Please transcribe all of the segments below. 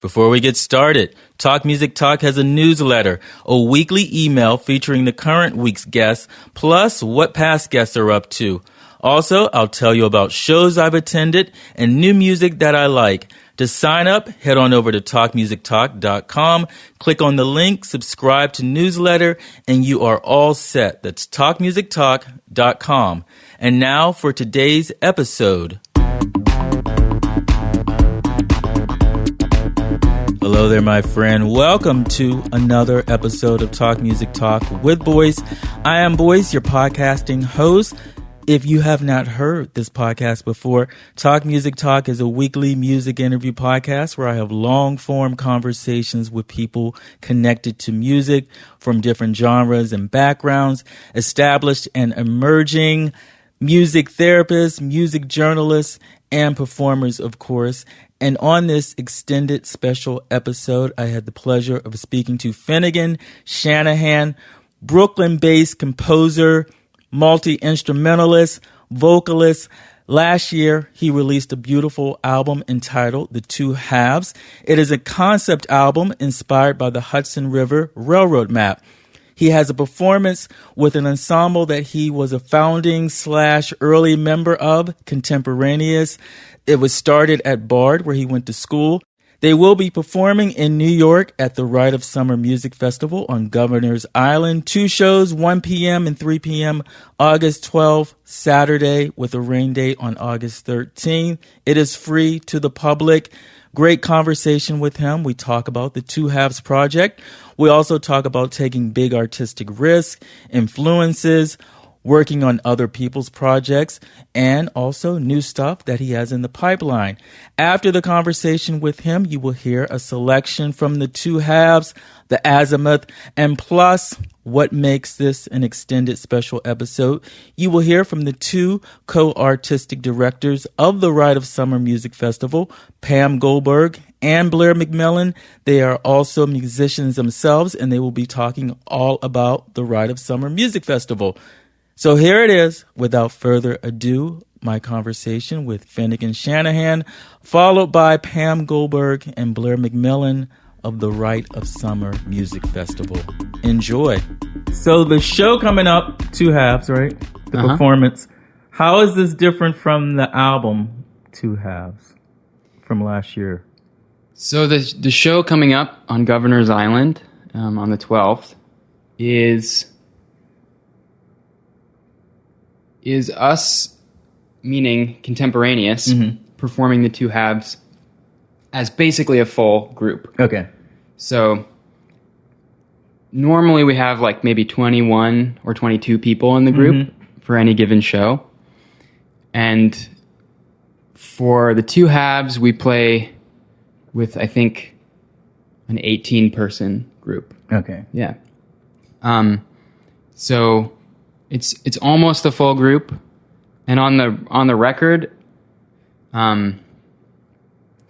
Before we get started, Talk Music Talk has a newsletter, a weekly email featuring the current week's guests, plus what past guests are up to. Also, I'll tell you about shows I've attended and new music that I like. To sign up, head on over to talkmusictalk.com, click on the link, subscribe to newsletter, and you are all set. That's talkmusictalk.com. And now for today's episode. Hello there, my friend. Welcome to another episode of Talk Music Talk with Boyce. I am Boyce, your podcasting host. If you have not heard this podcast before, Talk Music Talk is a weekly music interview podcast where I have long-form conversations with people connected to music from different genres and backgrounds, established and emerging music therapists, music journalists, and performers, of course. And on this extended special episode, I had the pleasure of speaking to Finnegan Shanahan, Brooklyn-based composer, multi-instrumentalist, vocalist. Last year, he released a beautiful album entitled The Two Halves. It is a concept album inspired by the Hudson River Railroad map. He has a performance with an ensemble that he was a founding/early member of, Contemporaneous. It was started at Bard, where he went to school. They will be performing in New York at the Rite of Summer Music Festival on Governor's Island. 2 shows, 1 p.m. and 3 p.m. August 12th, Saturday, with a rain date on August 13th. It is free to the public. Great conversation with him. We talk about the Two Halves project. We also talk about taking big artistic risks, influences, working on other people's projects, and also new stuff that he has in the pipeline. After the conversation with him, you will hear a selection from the Two Halves, the Azimuth, and plus what makes this an extended special episode. You will hear from the two co-artistic directors of the Rite of Summer Music Festival, Pam Goldberg and Blair McMillen. They are also musicians themselves, and they will be talking all about the Rite of Summer Music Festival. So here it is, without further ado, my conversation with Finnegan Shanahan, followed by Pam Goldberg and Blair McMillen of the Rite of Summer Music Festival. Enjoy. So the show coming up, Two Halves, right? The performance. How is this different from the album, Two Halves, from last year? So the show coming up on Governor's Island on the 12th is us, meaning Contemporaneous, performing the Two Halves as basically a full group. Okay. So normally we have like maybe 21 or 22 people in the group for any given show. And for the Two Halves, we play with, I think, an 18-person group. Okay. Yeah. So it's almost a full group, and on the record, the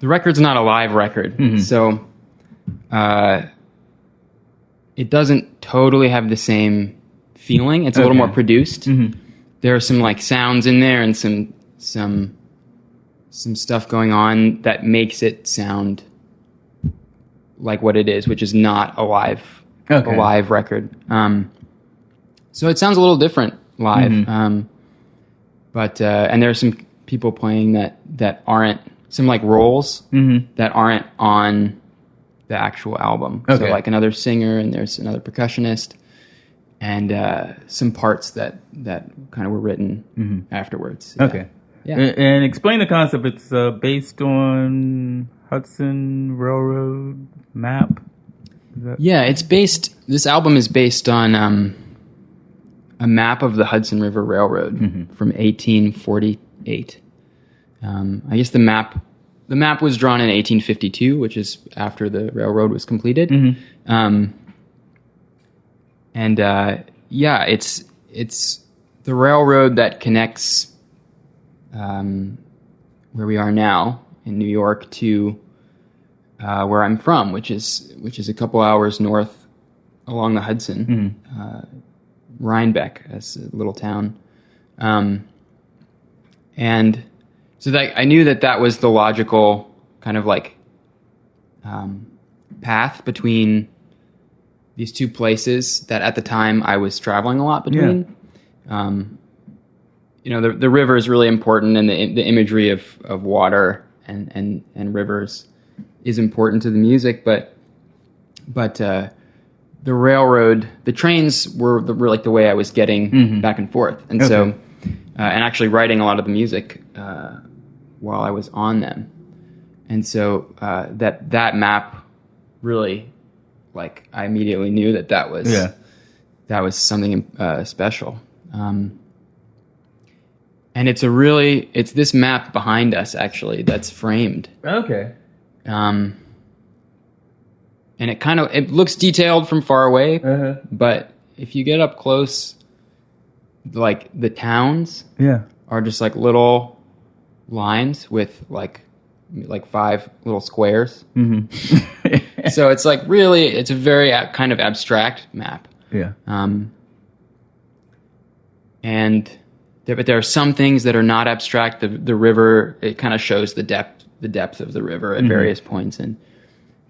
record's not a live record, so it doesn't totally have the same feeling. It's a little more produced. There are some like sounds in there and some stuff going on that makes it sound like what it is, which is not a live record. So it sounds a little different live, but and there are some people playing that aren't, some like roles that aren't on the actual album. Okay. So like another singer, and there's another percussionist, and some parts that kind of were written afterwards. Yeah. Okay. Yeah. And explain the concept. It's based on Hudson Railroad map. This album is based on a map of the Hudson River Railroad from 1848. I guess the map was drawn in 1852, which is after the railroad was completed. It's the railroad that connects where we are now in New York to where I'm from, which is a couple hours north along the Hudson. Rhinebeck, as a little town. And so that I knew that was the logical kind of like path between these two places that at the time I was traveling a lot between. Yeah. The river is really important, and the imagery of water and rivers is important to the music, but the railroad, the trains were like the way I was getting back and forth. And so, and actually writing a lot of the music while I was on them. And so that map really, like, I immediately knew that was something special. And it's this map behind us, actually, that's framed. Okay. And it looks detailed from far away, but if you get up close, like, the towns are just like little lines with like 5 little squares. So it's like it's a very kind of abstract map. Yeah. But there are some things that are not abstract. The river, it kind of shows the depth of the river at various points, and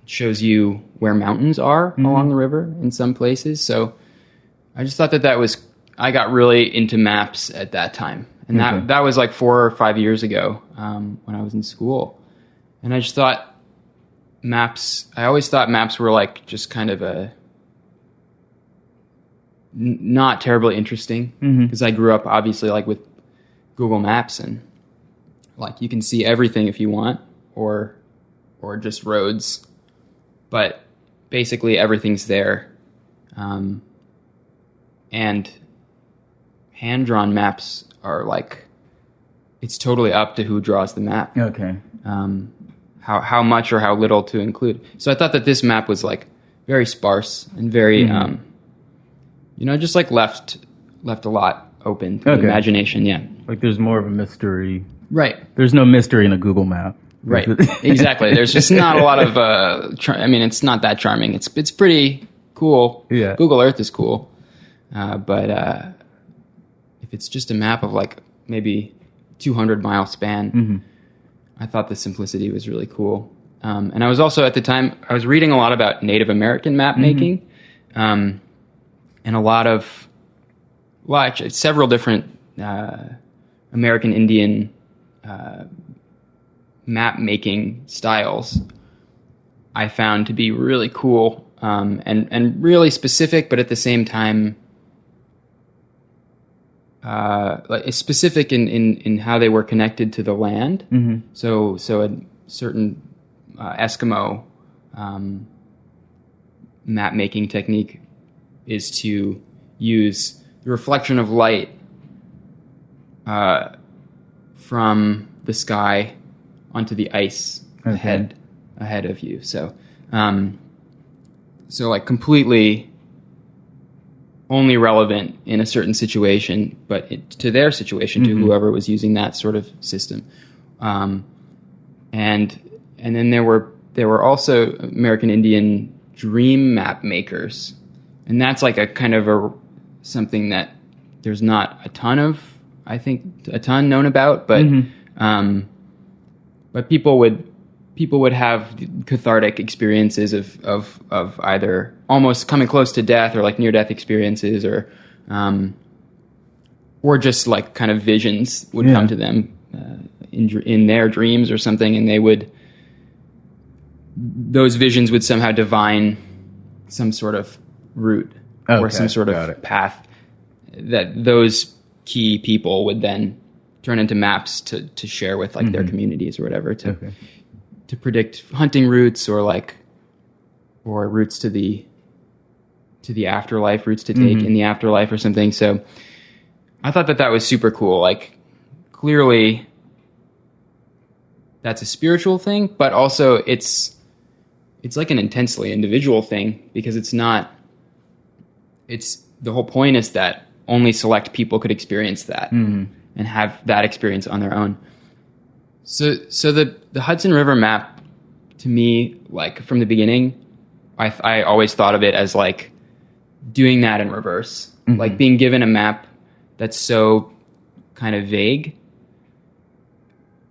it shows you where mountains are along the river in some places. So I just thought I got really into maps at that time. And that was like 4 or 5 years ago, when I was in school. And I just thought I always thought maps were like just kind of not terribly interesting, because I grew up obviously like with Google Maps, and like you can see everything if you want, or just roads, but basically everything's there. And hand-drawn maps are like, it's totally up to who draws the map. Okay. How much or how little to include. So I thought that this map was like very sparse and very, just like left a lot open to the imagination. Yeah. Like there's more of a mystery. Right. There's no mystery in a Google map. Right. Exactly. There's just not a lot of, it's not that charming. It's pretty cool. Yeah. Google Earth is cool. But if it's just a map of like maybe 200-mile span, I thought the simplicity was really cool. And I was also, at the time, I was reading a lot about Native American map making, and actually several different American Indian map making styles I found to be really cool, and really specific, but at the same time, like specific in how they were connected to the land. So a certain Eskimo map making technique is to use the reflection of light from the sky onto the ice ahead of you. So like completely only relevant in a certain situation, but to their situation, to whoever was using that sort of system. And then there were also American Indian dream map makers, and that's like a kind of something that there's not a ton known about, but but people would have cathartic experiences of either almost coming close to death or like near-death experiences, or just like kind of visions would come to them in their dreams or something, and those visions would somehow divine some sort of route or some sort of path that those key people would then turn into maps to share with like their communities or whatever, to predict hunting routes or routes to the afterlife, routes to take in the afterlife or something. So I thought that was super cool. Like, clearly that's a spiritual thing, but also it's like an intensely individual thing, because the whole point is that only select people could experience that and have that experience on their own. So the Hudson River map, to me, like from the beginning, I always thought of it as like doing that in reverse, like being given a map that's so kind of vague,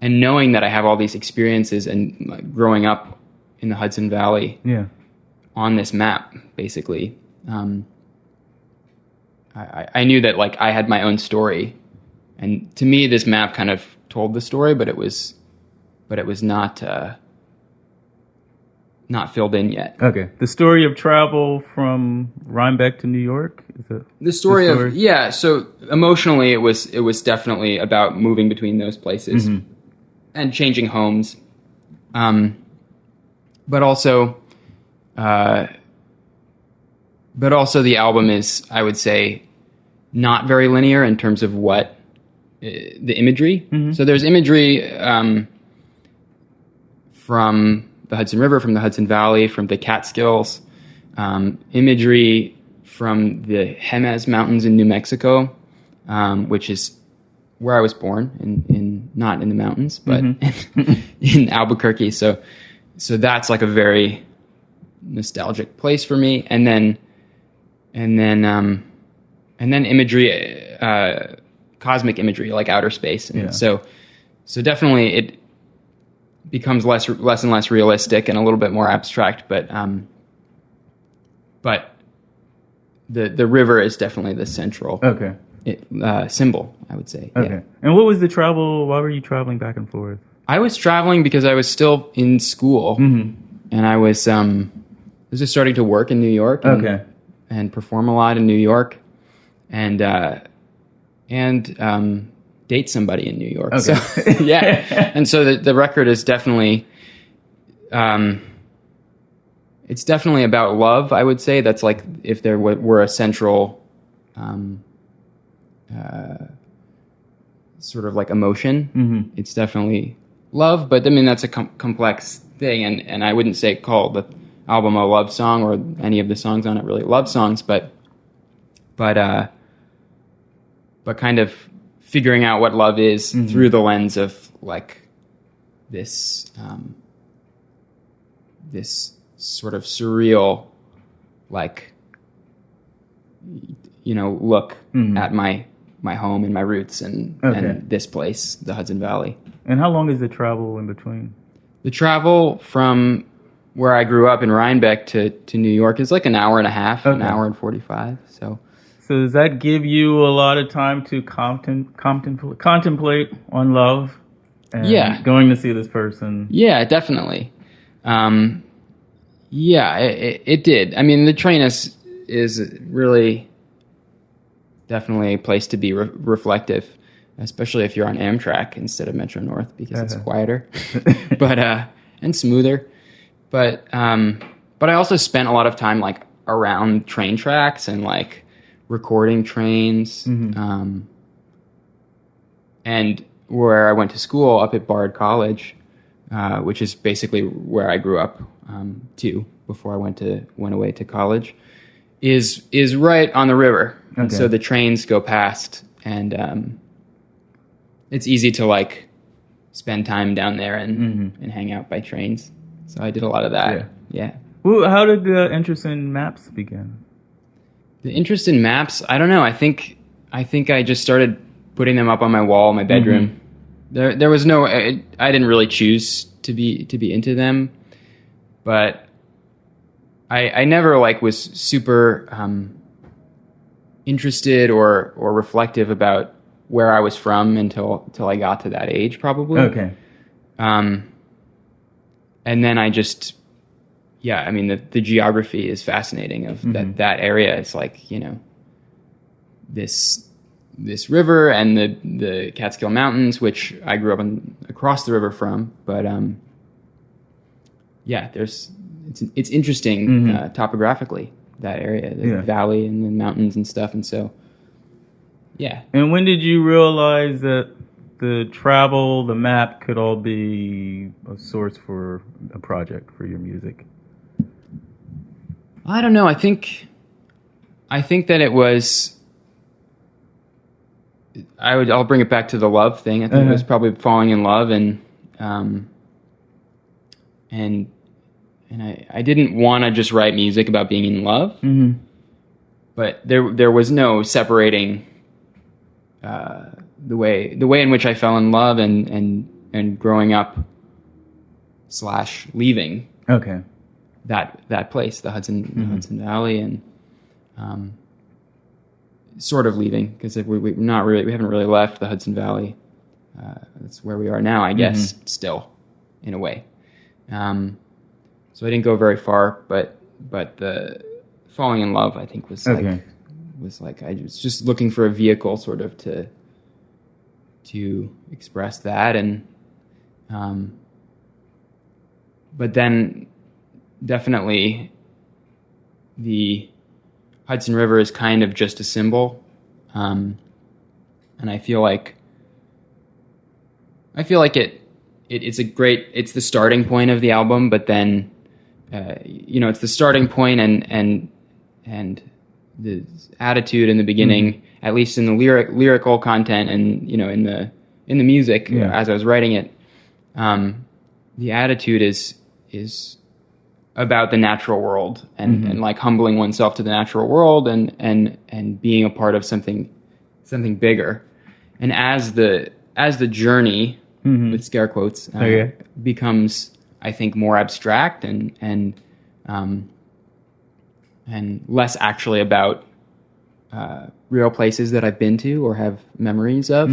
and knowing that I have all these experiences and like, growing up in the Hudson Valley. Yeah. On this map, basically. I knew that like I had my own story, and to me, this map kind of told the story, but it was not filled in yet. Okay. The story of travel from Rhinebeck to New York? Is it the story of, yeah. So emotionally, it was definitely about moving between those places and changing homes. But also the album is, I would say, not very linear in terms of what the imagery. So there's imagery from the Hudson River, from the Hudson Valley, from the Catskills, imagery from the Jemez Mountains in New Mexico, which is where I was born, in not in the mountains, but in Albuquerque. So that's like a very nostalgic place for me. And then imagery, cosmic imagery, like outer space. And so definitely it becomes less and less realistic and a little bit more abstract, but the river is definitely the central symbol, I would say. Okay. Yeah. And what was the travel? Why were you traveling back and forth? I was traveling because I was still in school, and I was just starting to work in New York and perform a lot in New York, and date somebody in New York. Okay. So, yeah. And so the record is definitely, it's definitely about love, I would say. That's like, if there were a central, sort of like emotion, it's definitely love. But I mean, that's a complex thing. And I wouldn't say call the album a love song, or any of the songs on it really love songs, but kind of figuring out what love is through the lens of like this sort of surreal, like, look at my home and my roots and this place, the Hudson Valley. And how long is the travel in between? The travel from where I grew up in Rhinebeck to New York is like an hour and a half, an hour and 45. So does that give you a lot of time to contemplate on love and going to see this person? Yeah, definitely. It did. I mean, the train is really definitely a place to be reflective, especially if you're on Amtrak instead of Metro North, because it's quieter, but and smoother. But I also spent a lot of time like around train tracks and like recording trains, and where I went to school up at Bard College, which is basically where I grew up too before I went away to college, is right on the river. And so the trains go past, and it's easy to like spend time down there and hang out by trains. So I did a lot of that. Yeah. Well, how did the interest in maps begin? The interest in maps, I don't know. I think I just started putting them up on my wall in my bedroom. There was no, I didn't really choose to be into them, but I never like was super interested or reflective about where I was from until I got to that age, probably. Okay. And then I just, I mean, the geography is fascinating of that area. It's like, this river and the Catskill Mountains, which I grew up across the river from. But it's interesting topographically, that area, the valley and the mountains and stuff. And so, yeah. And when did you realize that the travel, the map could all be a source for a project for your music? I don't know. I think that it was. I'll bring it back to the love thing. I think it was probably falling in love, and I didn't want to just write music about being in love, but there was no separating the way in which I fell in love and growing up / leaving Okay. that place, the Hudson Valley, and sort of leaving, because we haven't really left the Hudson Valley. That's where we are now, I guess, still, in a way. So I didn't go very far, but the falling in love, I think, was like I was just looking for a vehicle sort of to express that, and but then definitely the Hudson River is kind of just a symbol, and I feel like it's the starting point of the album, but then it's the starting point and the attitude in the beginning, at least in the lyrical content, and in the music as I was writing it, the attitude is about the natural world and like humbling oneself to the natural world and being a part of something bigger. And as the journey, with scare quotes, becomes, I think, more abstract and less actually about real places that I've been to or have memories of,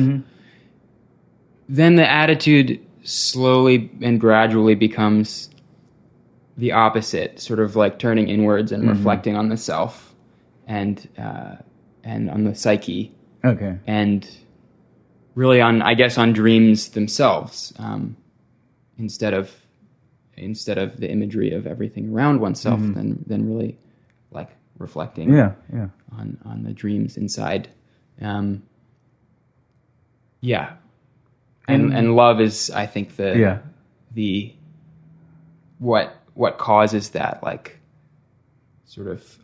then the attitude slowly and gradually becomes the opposite, sort of like turning inwards and reflecting on the self and on the psyche. Okay. And really on dreams themselves, instead of the imagery of everything around oneself, then really like reflecting on the dreams inside. And love is, I think, the what causes that, like, sort of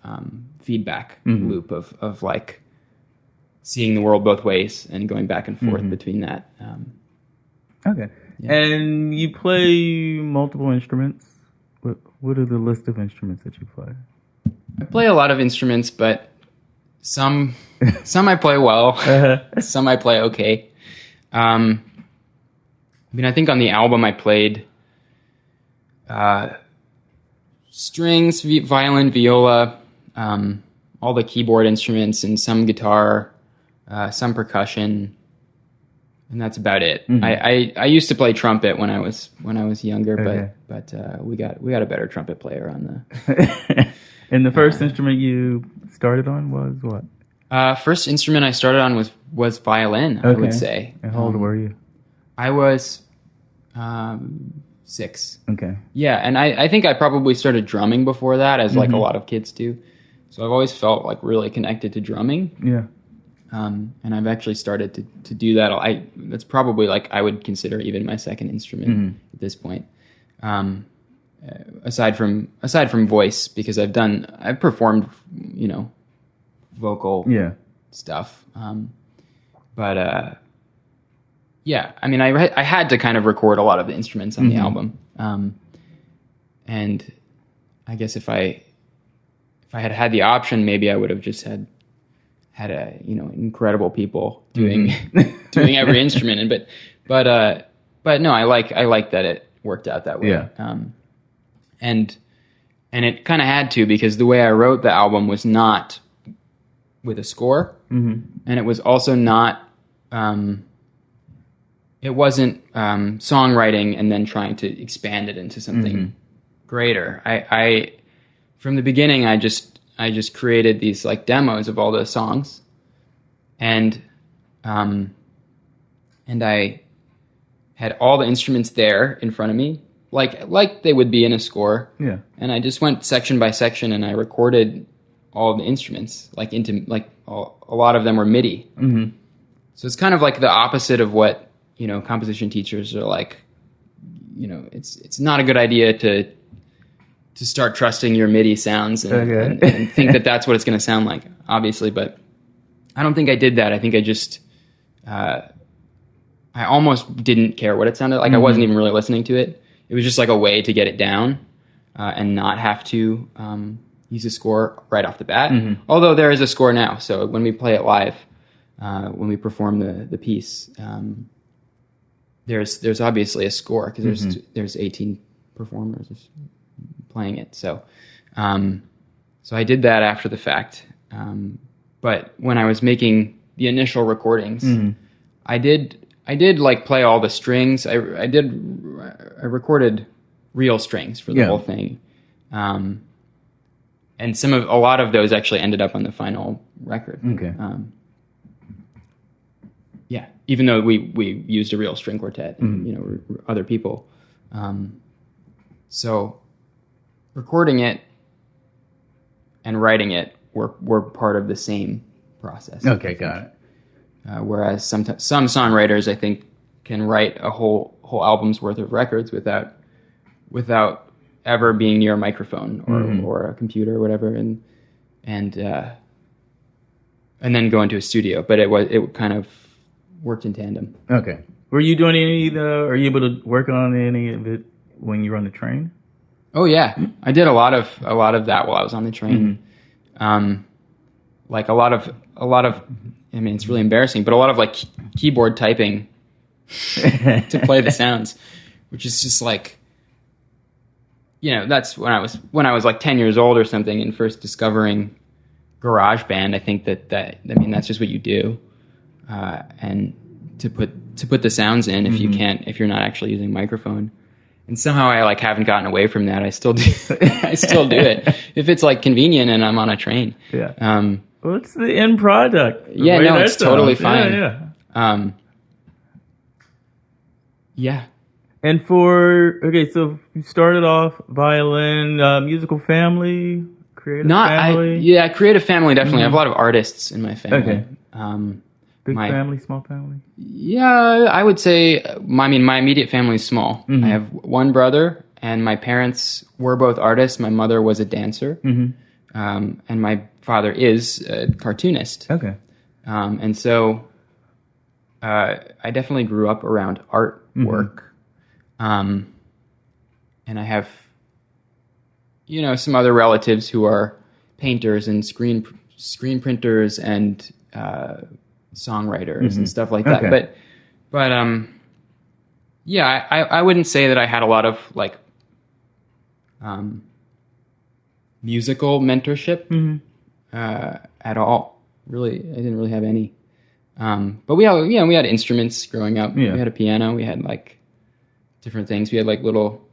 feedback loop of like seeing the world both ways and going back and forth between that. Okay. Yeah. And you play multiple instruments. What are the list of instruments that you play? I play a lot of instruments, but some I play well, some I play okay. I think on the album I played strings, violin, viola, all the keyboard instruments, and some guitar, some percussion, and that's about it. I used to play trumpet when I was younger, but we got a better trumpet player on the. And the first instrument you started on was what? First instrument I started on was violin. I would say. And how old were you? I was 6. Okay. Yeah, and I think I probably started drumming before that, as like a lot of kids do. So I've always felt like really connected to drumming. Yeah. And I've actually started to do that. That's probably like I would consider even my second instrument at this point. Aside from voice, because I've performed, vocal stuff. But yeah, I mean, I had to kind of record a lot of the instruments on the album. And I guess if I had the option, maybe I would have just had incredible people doing doing every instrument. But no, I like that it worked out that way. Yeah. And it kind of had to, because the way I wrote the album was not with a score, and it was also not. It wasn't songwriting and then trying to expand it into something greater. I from the beginning, I just created these like demos of all the songs, and I had all the instruments there in front of me, like they would be in a score. Yeah. And I just went section by section, and I recorded all the instruments a lot of them were MIDI. So it's kind of like the opposite of what composition teachers are like. It's not a good idea to start trusting your MIDI sounds and think that that's what it's going to sound like, obviously. But I don't think I did that. I think I just, I almost didn't care what it sounded like. I wasn't even really listening to it. It was just like a way to get it down and not have to use a score right off the bat. Although there is a score now. So when we play it live, when we perform the piece, there's obviously a score, because there's 18 performers, playing it. So I did that after the fact. But when I was making the initial recordings, I did like play all the strings. I recorded real strings for the whole thing. And a lot of those actually ended up on the final record. Okay. Even though we used a real string quartet and, other people. So recording it and writing it were part of the same process. Okay, got it. Whereas some songwriters, I think, can write a whole album's worth of records without ever being near a microphone or a computer or whatever, and then go into a studio. But it kind of worked in tandem. Okay. Were you doing are you able to work on any of it when you were on the train? Oh yeah, I did a lot of that while I was on the train. Like a lot of. I mean, it's really embarrassing, but a lot of like keyboard typing to play the sounds, which is just like, that's when I was like 10 years old or something and first discovering GarageBand. I think that's just what you do, and to put the sounds in if you're not actually using a microphone. And somehow I like haven't gotten away from that. I still do. I still do it if it's like convenient and I'm on a train. Yeah. Well, it's the end product. Yeah, no, it's totally fine. Yeah. And so you started off violin, musical family, creative family? Creative family, definitely. I have a lot of artists in my family. Okay. Big family, small family? Yeah, I would say, my immediate family is small. I have one brother, and my parents were both artists. My mother was a dancer, and my father is a cartoonist. Okay. And so I definitely grew up around artwork. And I have, some other relatives who are painters and screen printers and songwriters and stuff like that. Okay. But I wouldn't say that I had a lot of like musical mentorship at all. Really, I didn't really have any. But we had instruments growing up. Yeah. We had a piano. We had like different things. We had like little,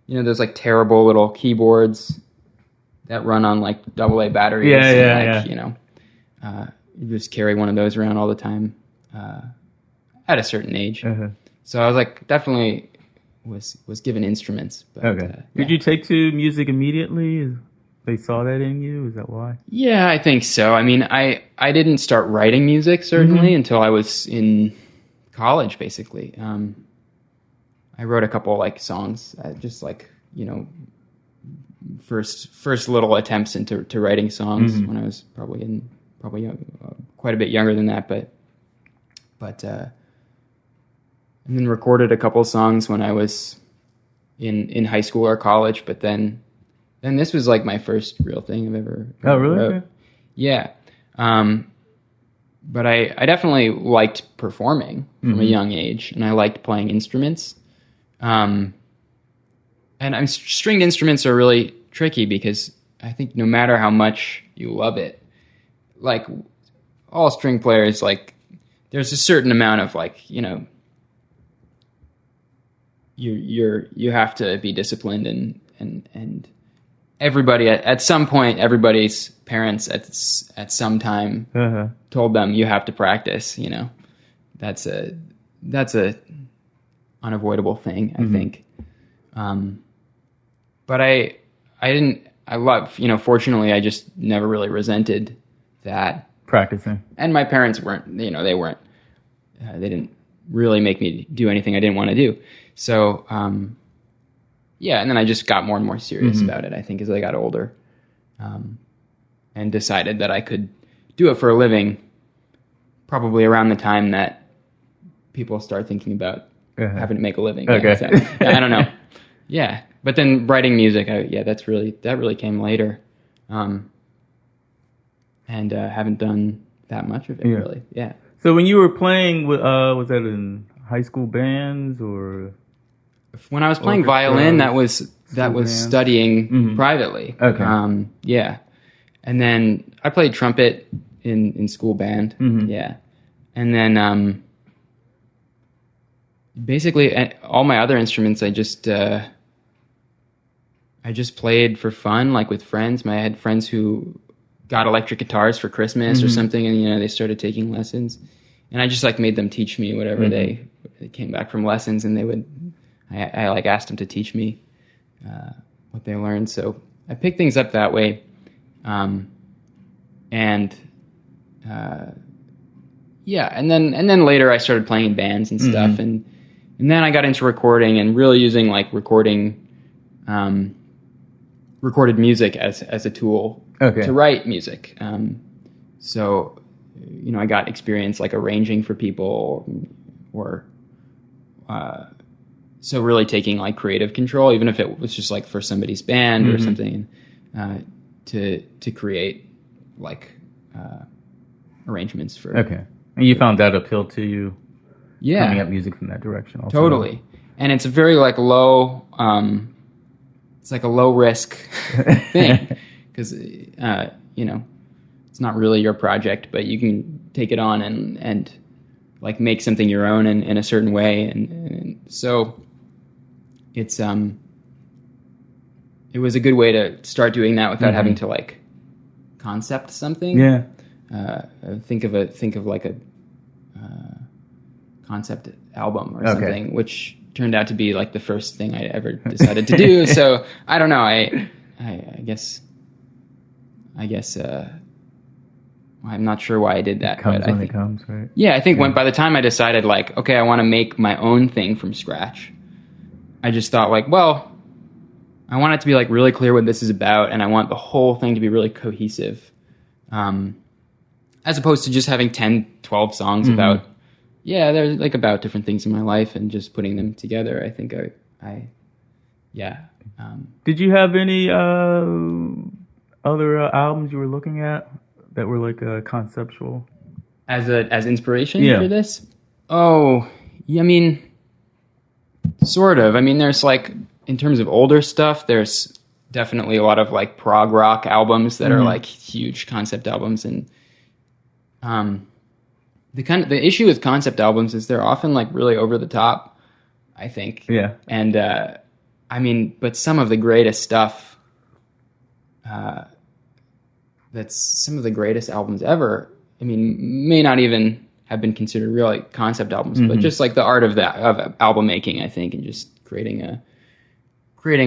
those like terrible little keyboards that run on like AA batteries. You just carry one of those around all the time at a certain age. So I was like, definitely was given instruments. But, okay. Did you take to music immediately? They saw that in you? Is that why? Yeah, I think so. I mean, I didn't start writing music, certainly, until I was in college, basically. I wrote a couple like songs, just like, first little attempts into writing songs when I was probably quite a bit younger than that, but and then recorded a couple songs when I was in high school or college, but then this was like my first real thing I've ever really wrote. Okay. Yeah. But I definitely liked performing from a young age, and I liked playing instruments. And stringed instruments are really tricky because I think no matter how much you love it, like all string players, like there's a certain amount of like, you have to be disciplined and everybody at some point, everybody's parents at some time told them you have to practice, that's a unavoidable thing, I think. But fortunately I just never really resented that. Practicing. And my parents weren't, they didn't really make me do anything I didn't want to do. So, and then I just got more and more serious about it, I think, as I got older. And decided that I could do it for a living probably around the time that people start thinking about having to make a living. Okay. So, I don't know. Yeah. But then writing music, that really came later. And haven't done that much of it, really. Yeah. So when you were playing, was that in high school bands or? When I was playing violin, that was that was studying privately. Okay. Yeah. And then I played trumpet in school band. Yeah. And then basically all my other instruments I just played for fun, like with friends. I had friends who got electric guitars for Christmas or something, and they started taking lessons, and I just like made them teach me whatever they came back from lessons, and I like asked them to teach me what they learned. So I picked things up that way, and then later I started playing in bands and stuff, and then I got into recording and really using like recorded music as a tool to write music. So, I got experience like arranging for people or so really taking like creative control, even if it was just like for somebody's band or something, to create like arrangements for. Okay. And you found that appealed to you? Yeah. Coming up music from that direction also. Totally. And it's a very like low, it's like a low risk thing because, it's not really your project, but you can take it on and like make something your own in a certain way. And so it's, it was a good way to start doing that without having to like concept something. Yeah. Think of like a concept album or something, which turned out to be like the first thing I ever decided to do. So I don't know. I guess I'm not sure why I did that. It comes but when it comes, right? Yeah, I think by the time I decided like, okay, I want to make my own thing from scratch, I just thought like, well, I want it to be like really clear what this is about, and I want the whole thing to be really cohesive. As opposed to just having 10, 12 songs about, they're like about different things in my life and just putting them together. I think Did you have any other albums you were looking at that were like conceptual? As inspiration for this? Oh, yeah, I mean, sort of. I mean, there's like, in terms of older stuff, there's definitely a lot of like prog rock albums that are like huge concept albums, and the issue with concept albums is they're often like really over the top, I think. Yeah. And I mean, but some of the greatest stuff, that's some of the greatest albums ever, I mean, may not even have been considered real like concept albums, but just like the art of album making, I think, and just creating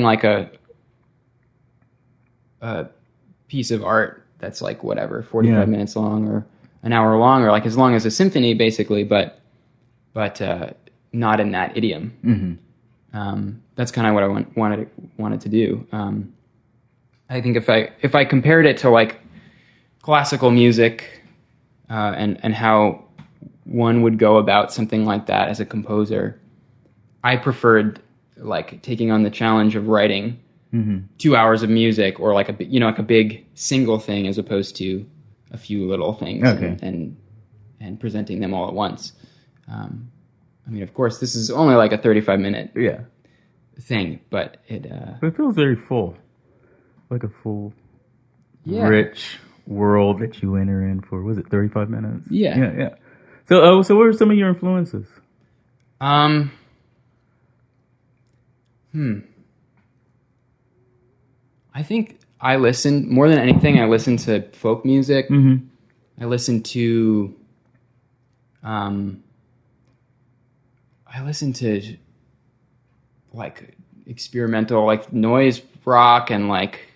like a piece of art that's like whatever, 45 minutes long or an hour long, or like as long as a symphony, basically, but not in that idiom. That's kind of what I wanted to do. I think if I compared it to like classical music and how one would go about something like that as a composer, I preferred like taking on the challenge of writing 2 hours of music, or like a big single thing, as opposed to a few little things and presenting them all at once. I mean, of course, this is only like a 35-minute thing, but it feels very full, like a full, rich world that you enter in for. Was it 35 minutes? Yeah. So, what are some of your influences? I think I listen more than anything. I listen to folk music. I listen to, like experimental, like noise rock, and like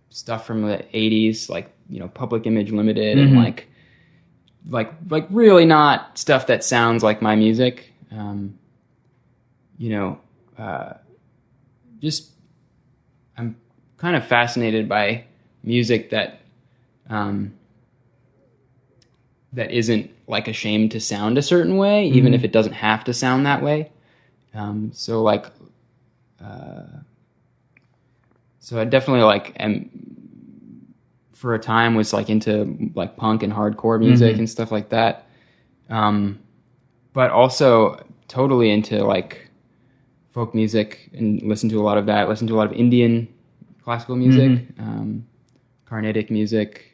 stuff from the 80s, like Public Image Limited, and like really not stuff that sounds like my music. Just I'm kind of fascinated by music that isn't like ashamed to sound a certain way, even if it doesn't have to sound that way. So I definitely like for a time was like into like punk and hardcore music and stuff like that. But also totally into like folk music and listened to a lot of that. Listened to a lot of Indian classical music, Carnatic music.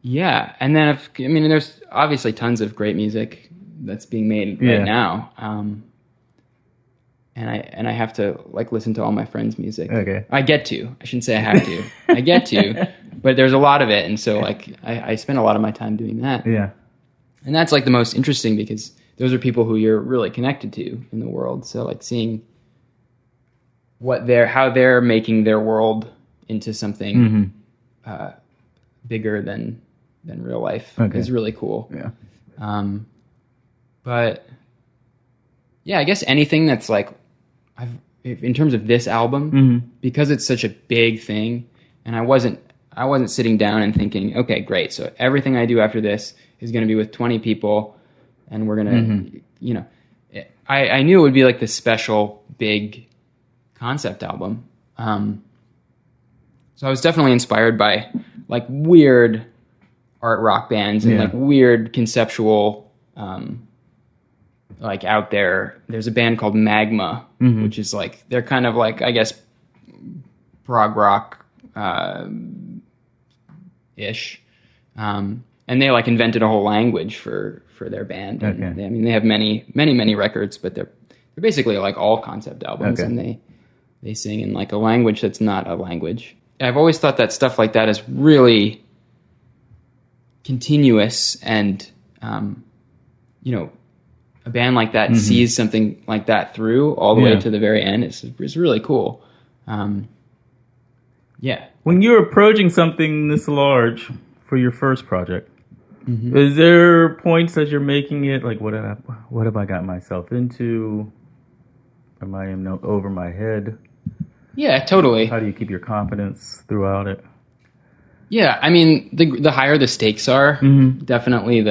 Yeah, and then there's obviously tons of great music that's being made right now. And I have to like listen to all my friends' music. Okay. I get to. I shouldn't say I have to. I get to, but there's a lot of it, and so like I spend a lot of my time doing that. Yeah. And that's like the most interesting because those are people who you're really connected to in the world. So like seeing how they're making their world into something bigger than real life is really cool. Yeah. But yeah, I guess anything that's like in terms of this album, because it's such a big thing, and I wasn't sitting down and thinking, okay, great, so everything I do after this is going to be with 20 people, and we're going to, I knew it would be like this special big concept album. So I was definitely inspired by like weird art rock bands and like weird conceptual, like out there's a band called Magma, which is like, they're kind of like, I guess, prog rock, ish. And they like invented a whole language for their band. And they have many records, but they're basically like all concept albums, and they sing in like a language that's not a language. I've always thought that stuff like that is really continuous, and a band like that sees something like that through all the way to the very end. It's really cool. When you're approaching something this large for your first project, is there points as you're making it like, what have I got myself into? Am I over my head? Yeah, totally. How do you keep your confidence throughout it? Yeah, I mean, the higher the stakes are, definitely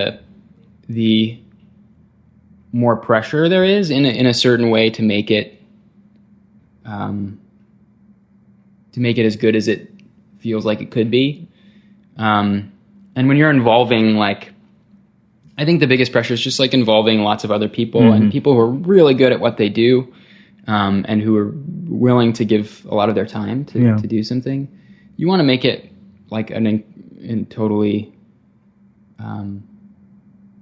the more pressure there is in a certain way to make it as good as it feels like it could be. And when you're involving, like, I think the biggest pressure is just like involving lots of other people and people who are really good at what they do, and who are willing to give a lot of their time to do something. You want to make it like a totally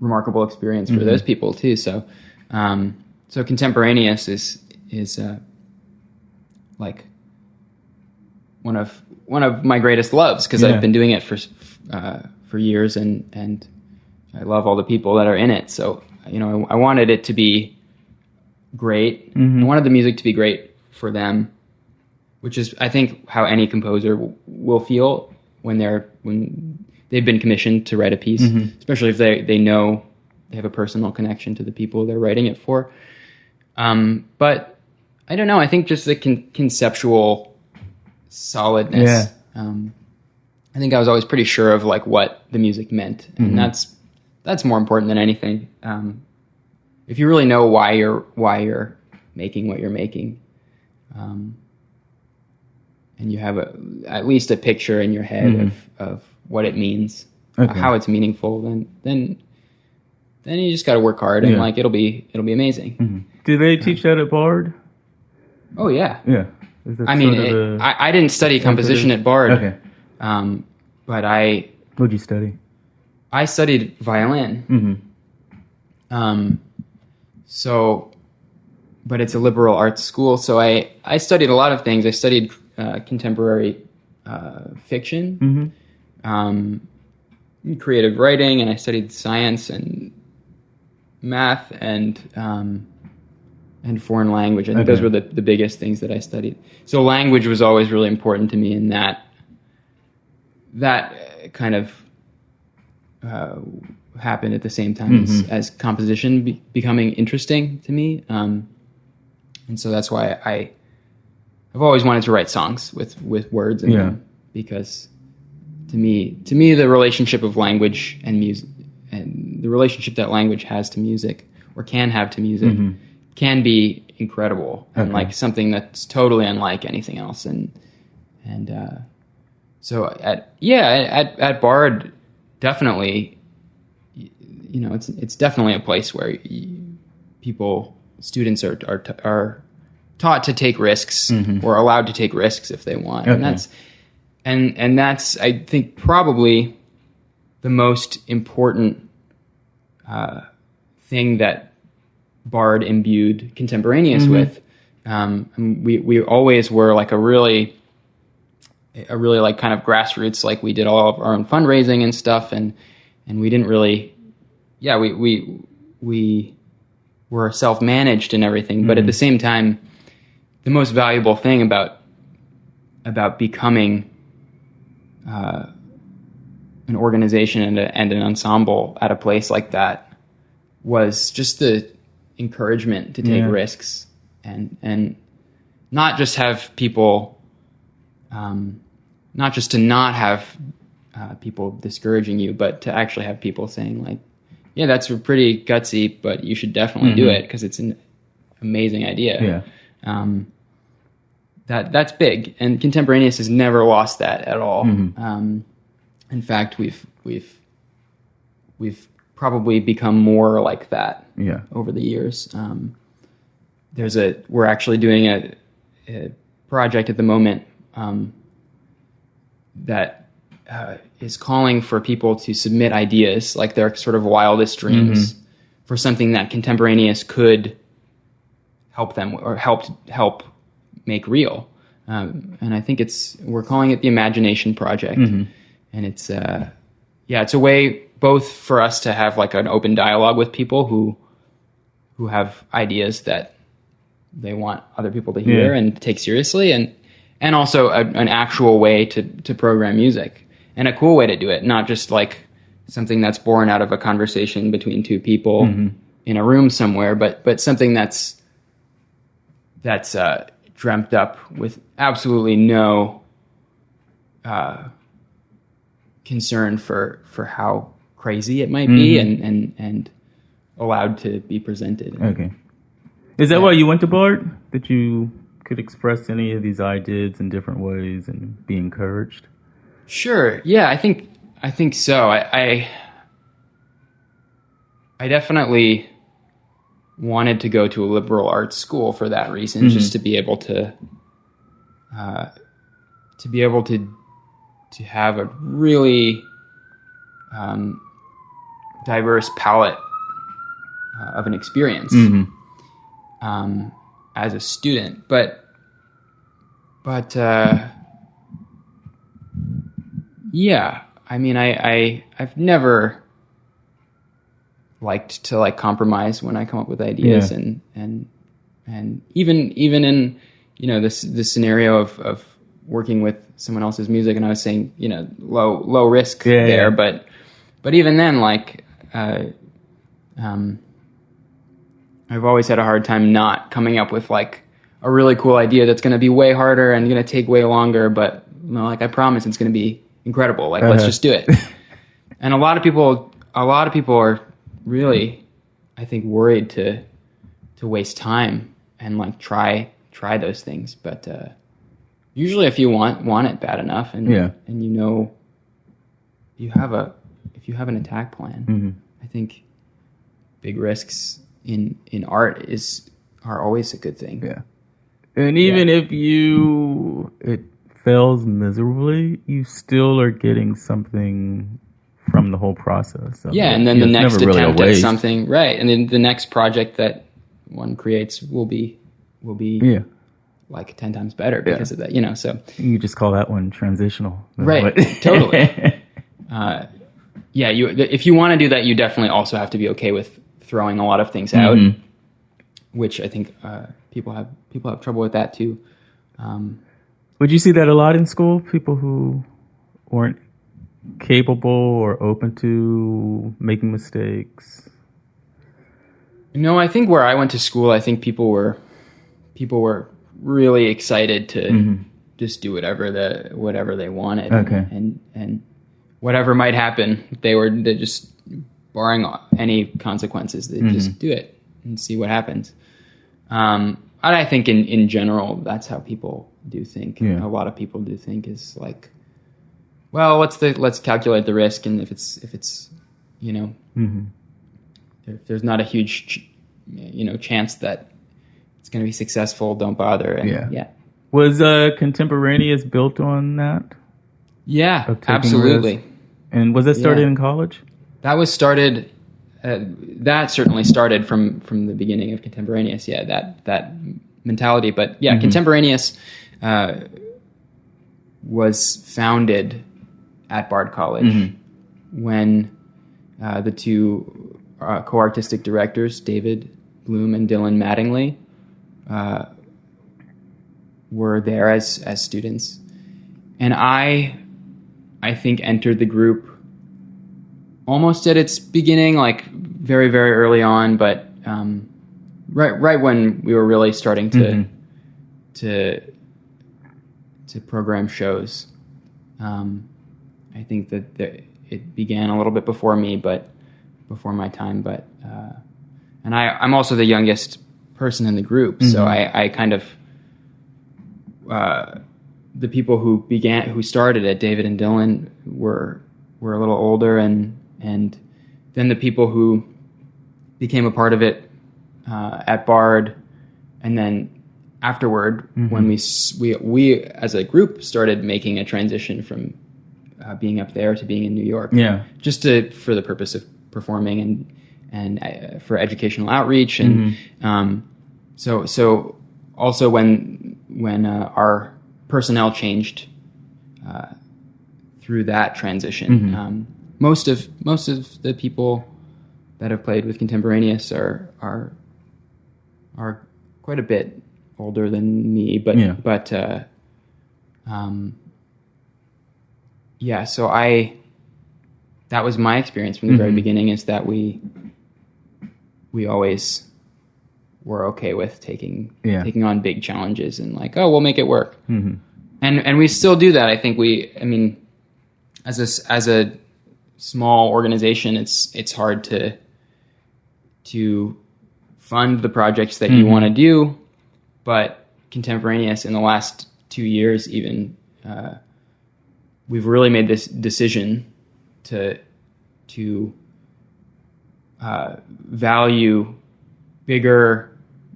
remarkable experience for those people too. So, so Contemporaneous is like one of my greatest loves, because I've been doing it for years, and I love all the people that are in it. So, I wanted it to be great. I wanted the music to be great for them, which is, I think, how any composer will feel when they've been commissioned to write a piece, especially if they know they have a personal connection to the people they're writing it for. But I don't know. I think just the conceptual solidness. Yeah. I think I was always pretty sure of like what the music meant, and that's more important than anything. If you really know why you're making what you're making, and you have at least a picture in your head of what it means, how it's meaningful, then you just got to work hard, and like it'll be amazing. Do they teach that at Bard? Oh yeah. Yeah. I mean, I didn't study composition at Bard. Okay. But What'd you study? I studied violin. But it's a liberal arts school, so I studied a lot of things. I studied contemporary fiction, creative writing, and I studied science and math and foreign language. I think those were the biggest things that I studied. So language was always really important to me, and that kind of happened at the same time as composition becoming interesting to me. And so that's why I've always wanted to write songs with words in them, because to me the relationship of language and music, and the relationship that language has to music, or can have to music, can be incredible and like something that's totally unlike anything else. So at Bard, definitely, it's definitely a place where people students are taught to take risks or allowed to take risks if they want. Okay. And that's I think probably the most important thing that Bard imbued Contemporaneous with. We always were like a really like kind of grassroots, like we did all of our own fundraising and stuff, and we didn't really, we were self-managed and everything, but at the same time, the most valuable thing about becoming an organization and an ensemble at a place like that was just the encouragement to take risks and not just have people, not just to not have people discouraging you, but to actually have people saying like, yeah, that's pretty gutsy, but you should definitely do it because it's an amazing idea. Yeah. That's big, and Contemporaneous has never lost that at all. In fact, we've probably become more like that over the years. We're actually doing a project at the moment that is calling for people to submit ideas, like their sort of wildest dreams, for something that Contemporaneous could help them or help make real. And I think we're calling it the Imagination Project. And it's a way both for us to have like an open dialogue with people who have ideas that they want other people to hear and take seriously, and also an actual way to program music, and a cool way to do it, not just like something that's born out of a conversation between two people in a room somewhere, but something that's dreamt up with absolutely no concern for how crazy it might be, and allowed to be presented. Okay. Is that why you went to Bard? That you could express any of these ideas in different ways and be encouraged? Sure. Yeah, I think so. I definitely wanted to go to a liberal arts school for that reason, just to be able to have a really diverse palette of an experience as a student, but yeah, I mean, I've never liked to like compromise when I come up with ideas, and even in this scenario of working with someone else's music, and I was saying low risk there, but even then, like I've always had a hard time not coming up with like a really cool idea that's going to be way harder and going to take way longer, but like I promise it's going to be incredible. Like let's just do it. And a lot of people are really, I think, worried to waste time and like try those things. But usually, if you want it bad enough, and if you have an attack plan, I think big risks in art are always a good thing. Yeah. And even if it fails miserably, you still are getting something from the whole process. And then the next attempt at something, right? And then the next project that one creates will be like 10 times better because of that. So you just call that one transitional, right? Totally. If you want to do that, you definitely also have to be okay with throwing a lot of things out, which I think people have trouble with that too. Would you see that a lot in school? People who weren't capable or open to making mistakes? No, I think where I went to school, I think people were really excited to just do whatever they wanted. Okay. And whatever might happen, they're just barring any consequences. They just do it and see what happens. And I think in general, that's how people do think. Yeah. A lot of people do think is like, well, let's calculate the risk, and if it's if there's not a huge chance that it's going to be successful. Don't bother. And yeah. Was Contemporaneous built on that? Yeah, absolutely. Risks? And was that started in college? That was started. That certainly started from the beginning of Contemporaneous. Yeah, that mentality. But yeah, Contemporaneous was founded at Bard College when the two co-artistic directors, David Bloom and Dylan Mattingly, were there as students, and I think entered the group almost at its beginning, like very, very early on, but right when we were really starting to program shows. I think that it began a little bit before me, but before my time. But and I'm also the youngest person in the group, so I kind of the people who started it, David and Dylan, were a little older, and then the people who became a part of it at Bard, and then afterward, when we as a group started making a transition from being up there to being in New York, just for the purpose of performing and for educational outreach, and so also when our personnel changed through that transition, most of the people that have played with Contemporaneous are quite a bit older than me, but so that was my experience from the very beginning, is that we always were okay with taking on big challenges and like, oh, we'll make it work. And we still do that. I think as a small organization, it's hard to fund the projects that you want to do, but Contemporaneous in the last 2 years even, we've really made this decision to value bigger,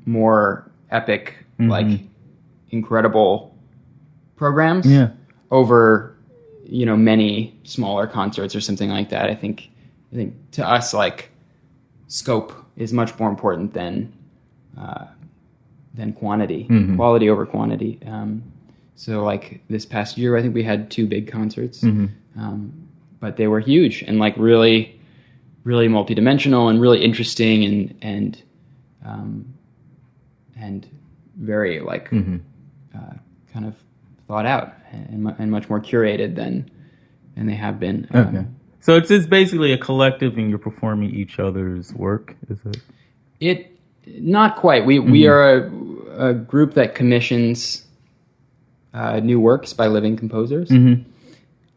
more epic, like incredible programs over many smaller concerts or something like that. I think to us, like, scope is much more important than quantity, quality over quantity. So like this past year, I think we had 2 big concerts, but they were huge and like really, really multidimensional and really interesting and very like kind of thought out and much more curated than they have been. Okay. So it's just basically a collective, and you're performing each other's work, is it? It not quite. We are a group that commissions new works by living composers,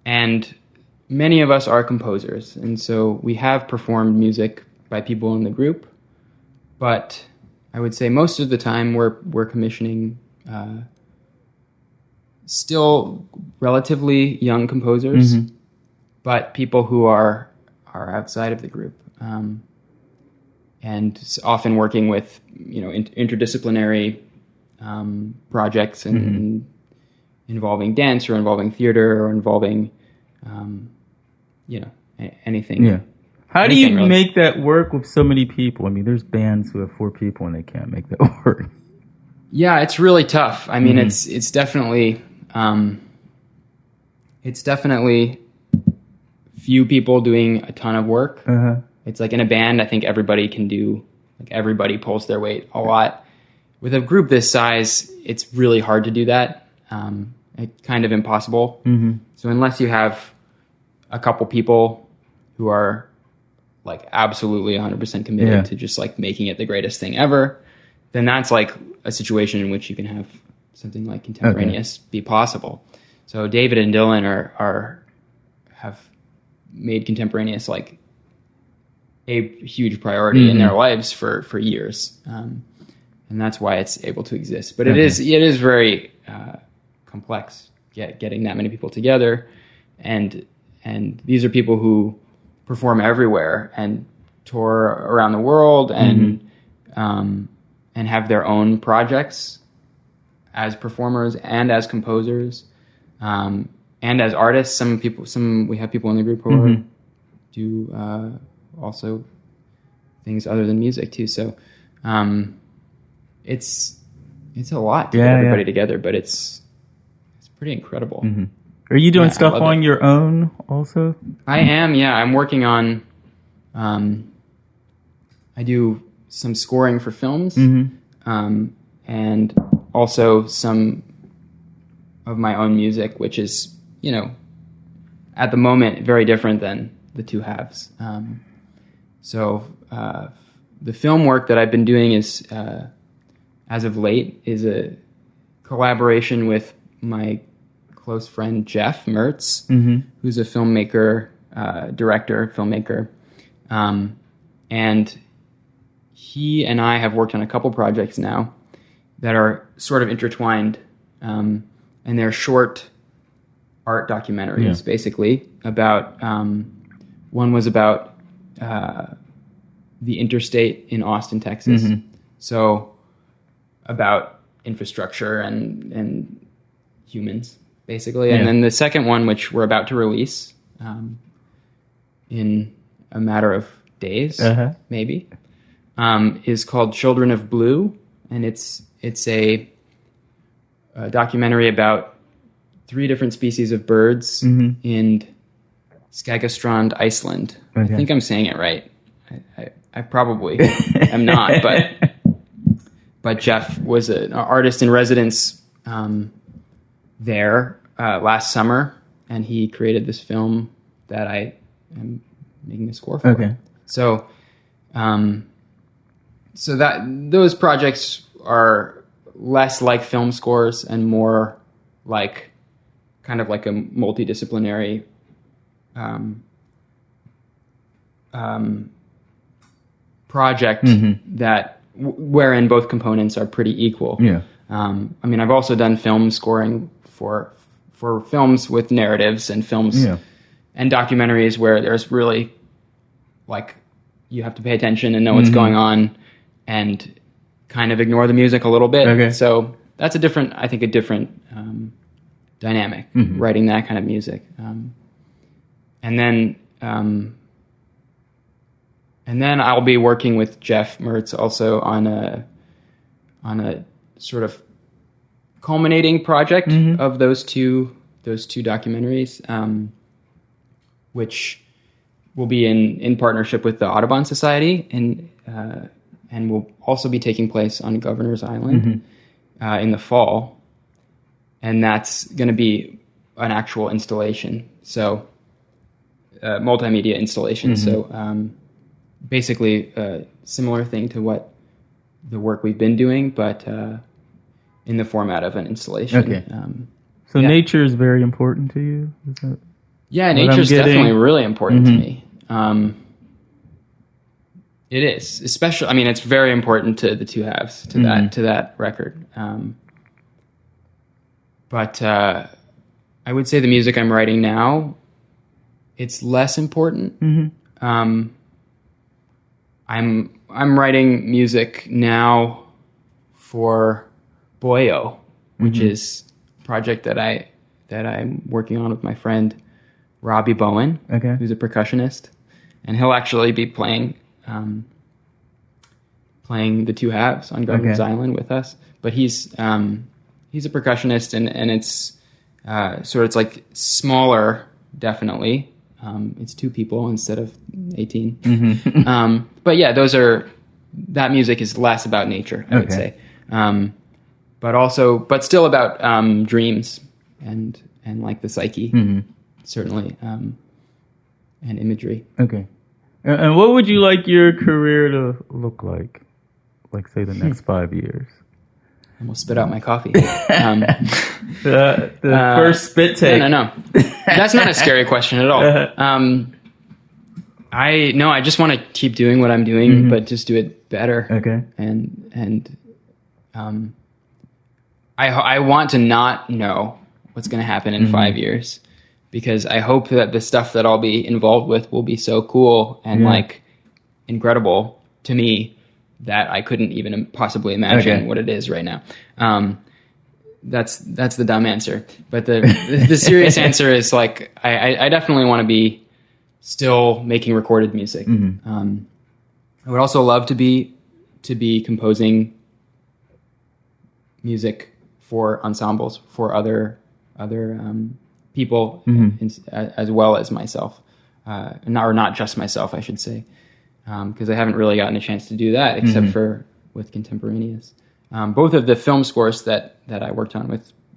and many of us are composers, and so we have performed music by people in the group, but I would say most of the time we're commissioning still relatively young composers, but people who are outside of the group, and often working with interdisciplinary projects and involving dance or involving theater or involving anything. Yeah. How do you make that work with so many people? I mean, there's bands who have 4 people and they can't make that work. Yeah, it's really tough. I mean, it's definitely few people doing a ton of work. It's like in a band, I think everybody can do, like everybody pulls their weight a lot. With a group this size, it's really hard to do that. It's kind of impossible. So unless you have a couple people who are like absolutely 100% committed to just like making it the greatest thing ever, then that's like a situation in which you can have something like Contemporaneous be possible. So David and Dylan have made Contemporaneous like a huge priority in their lives for years, and that's why it's able to exist. But it is very complex getting that many people together, and these are people who perform everywhere and tour around the world, and and have their own projects as performers and as composers, and as artists. We have people in the group who do also things other than music too. So it's a lot to get everybody together, but it's pretty incredible. Mm-hmm. Are you doing stuff on your own also? I am, yeah. I'm working on, I do some scoring for films, and also some of my own music, which is, at the moment, very different than the Two Halves. So the film work that I've been doing is, as of late, is a collaboration with my close friend Jeff Mertz, who's a filmmaker, director, filmmaker. And he and I have worked on a couple projects now that are sort of intertwined, and they're short art documentaries, basically, about, one was about the interstate in Austin, Texas. So about infrastructure and humans, basically. And then the second one, which we're about to release in a matter of days, maybe, is called Children of Blue. And it's a documentary about 3 different species of birds in Skagastrand, Iceland. I think I'm saying it right. I probably am not, but Jeff was an artist in residence there last summer, and he created this film that I am making a score for. So that those projects are less like film scores and more like kind of like a multidisciplinary project that wherein both components are pretty equal. I mean, I've also done film scoring for films with narratives and films and documentaries where there's really like you have to pay attention and know what's going on and kind of ignore the music a little bit. So that's a different dynamic, writing that kind of music. And then I'll be working with Jeff Mertz also on a sort of culminating project of those two documentaries, which will be in partnership with the Audubon Society, and will also be taking place on Governor's Island in the fall. And that's going to be an actual installation, so multimedia installation. So basically a similar thing to what the work we've been doing, but in the format of an installation. So nature is very important to you? Is that nature is definitely really important to me. It is, especially. I mean, it's very important to the Two Halves, to that record. But I would say the music I'm writing now, it's less important. I'm writing music now for Boyo, which is a project that I'm working on with my friend Robbie Bowen, who's a percussionist, and he'll actually be playing the Two Halves on Governor's Island with us. But he's a percussionist, and it's it's like smaller, definitely. It's 2 people instead of 18. But yeah, that music is less about nature, I would say. But still about dreams and like the psyche, certainly, and imagery. And what would you like your career to look like say the next 5 years? I'm gonna spit out my coffee. The first spit take. No. That's not a scary question at all. I just want to keep doing what I'm doing, but just do it better. And I want to not know what's going to happen in 5 years, because I hope that the stuff that I'll be involved with will be so cool and like incredible to me that I couldn't even possibly imagine what it is right now. That's the dumb answer. But the serious answer is like, I definitely want to be still making recorded music. I would also love to be composing music for ensembles, for other people, as well as myself, not just myself, I should say, because I haven't really gotten a chance to do that except for with Contemporaneous. Both of the film scores that I worked on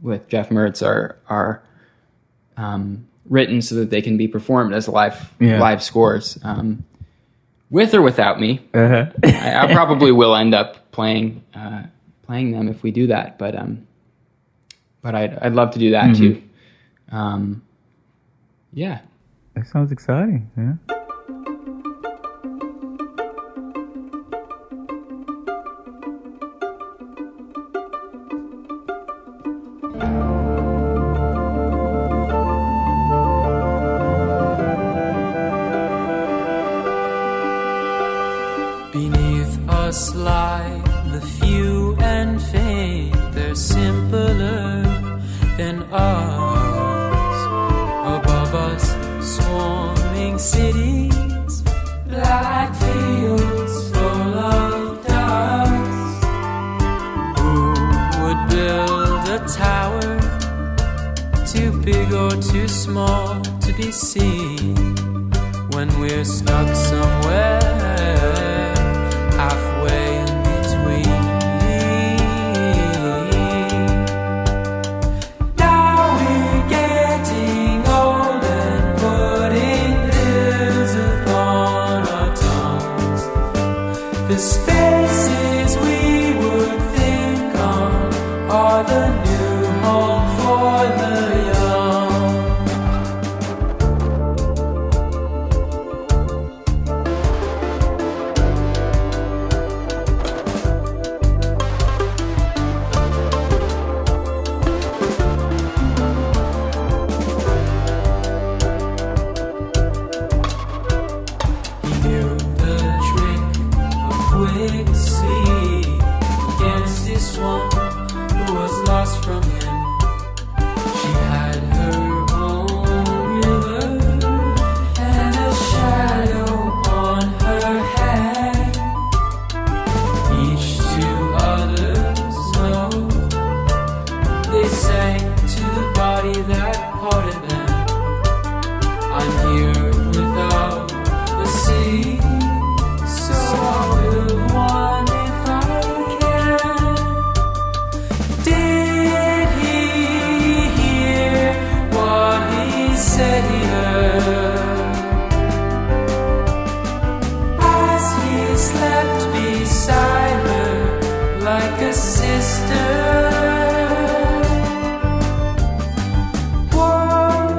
with Jeff Mertz are written so that they can be performed as live scores, with or without me. I probably will end up playing them if we do that, but I'd love to do that too. Yeah, that sounds exciting. Yeah. Beneath us lie the few and faint, they're simpler than ours. Above us, swarming cities, black fields full of dust. Who would build a tower, too big or too small to be seen, when we're stuck somewhere halfway in between? Now we're getting old and putting pills upon our tongues. The spaces we would think on are the new home for the young. Sister, one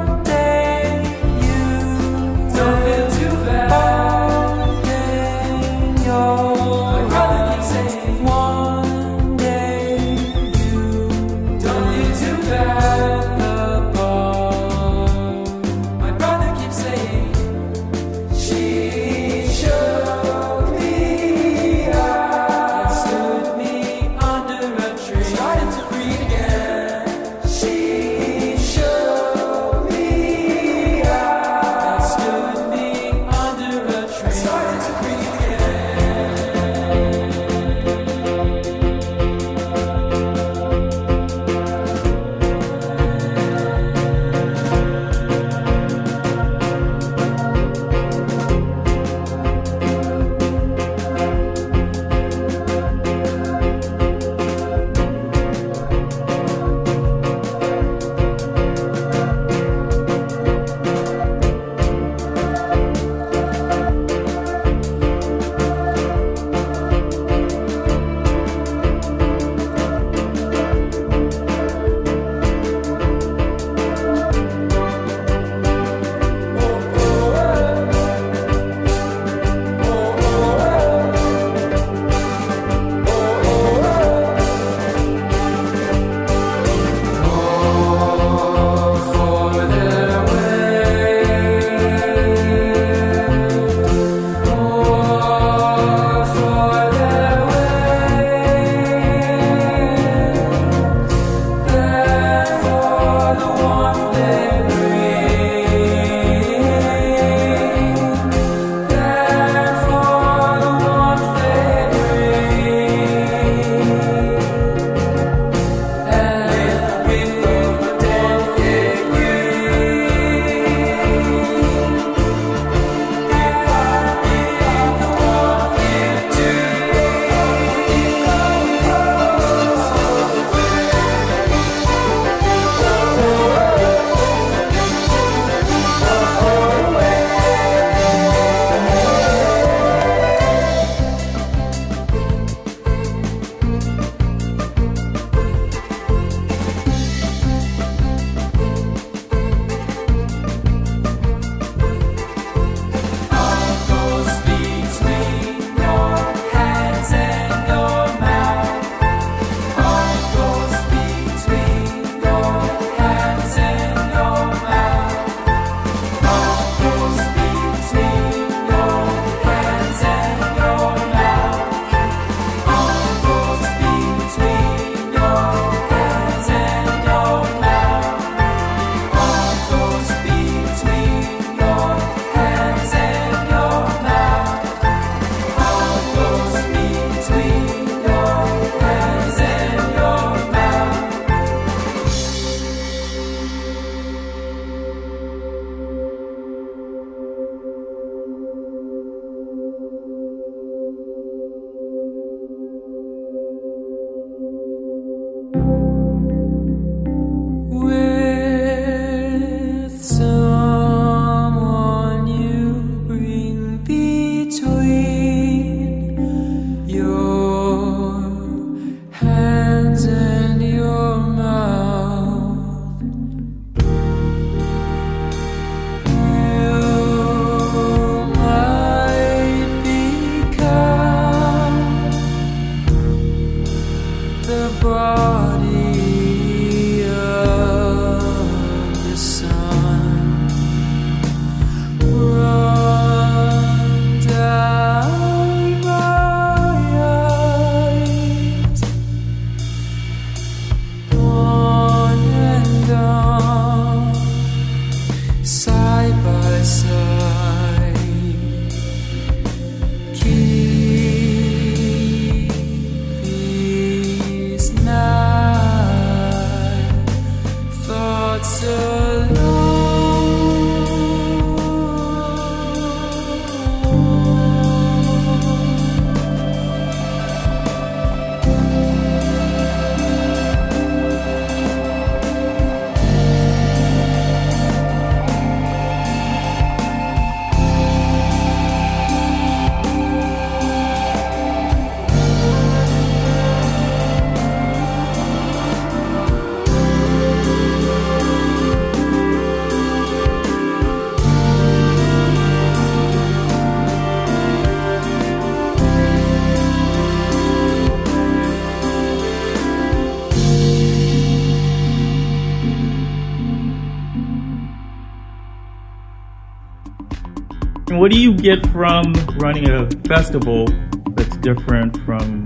What do you get from running a festival that's different from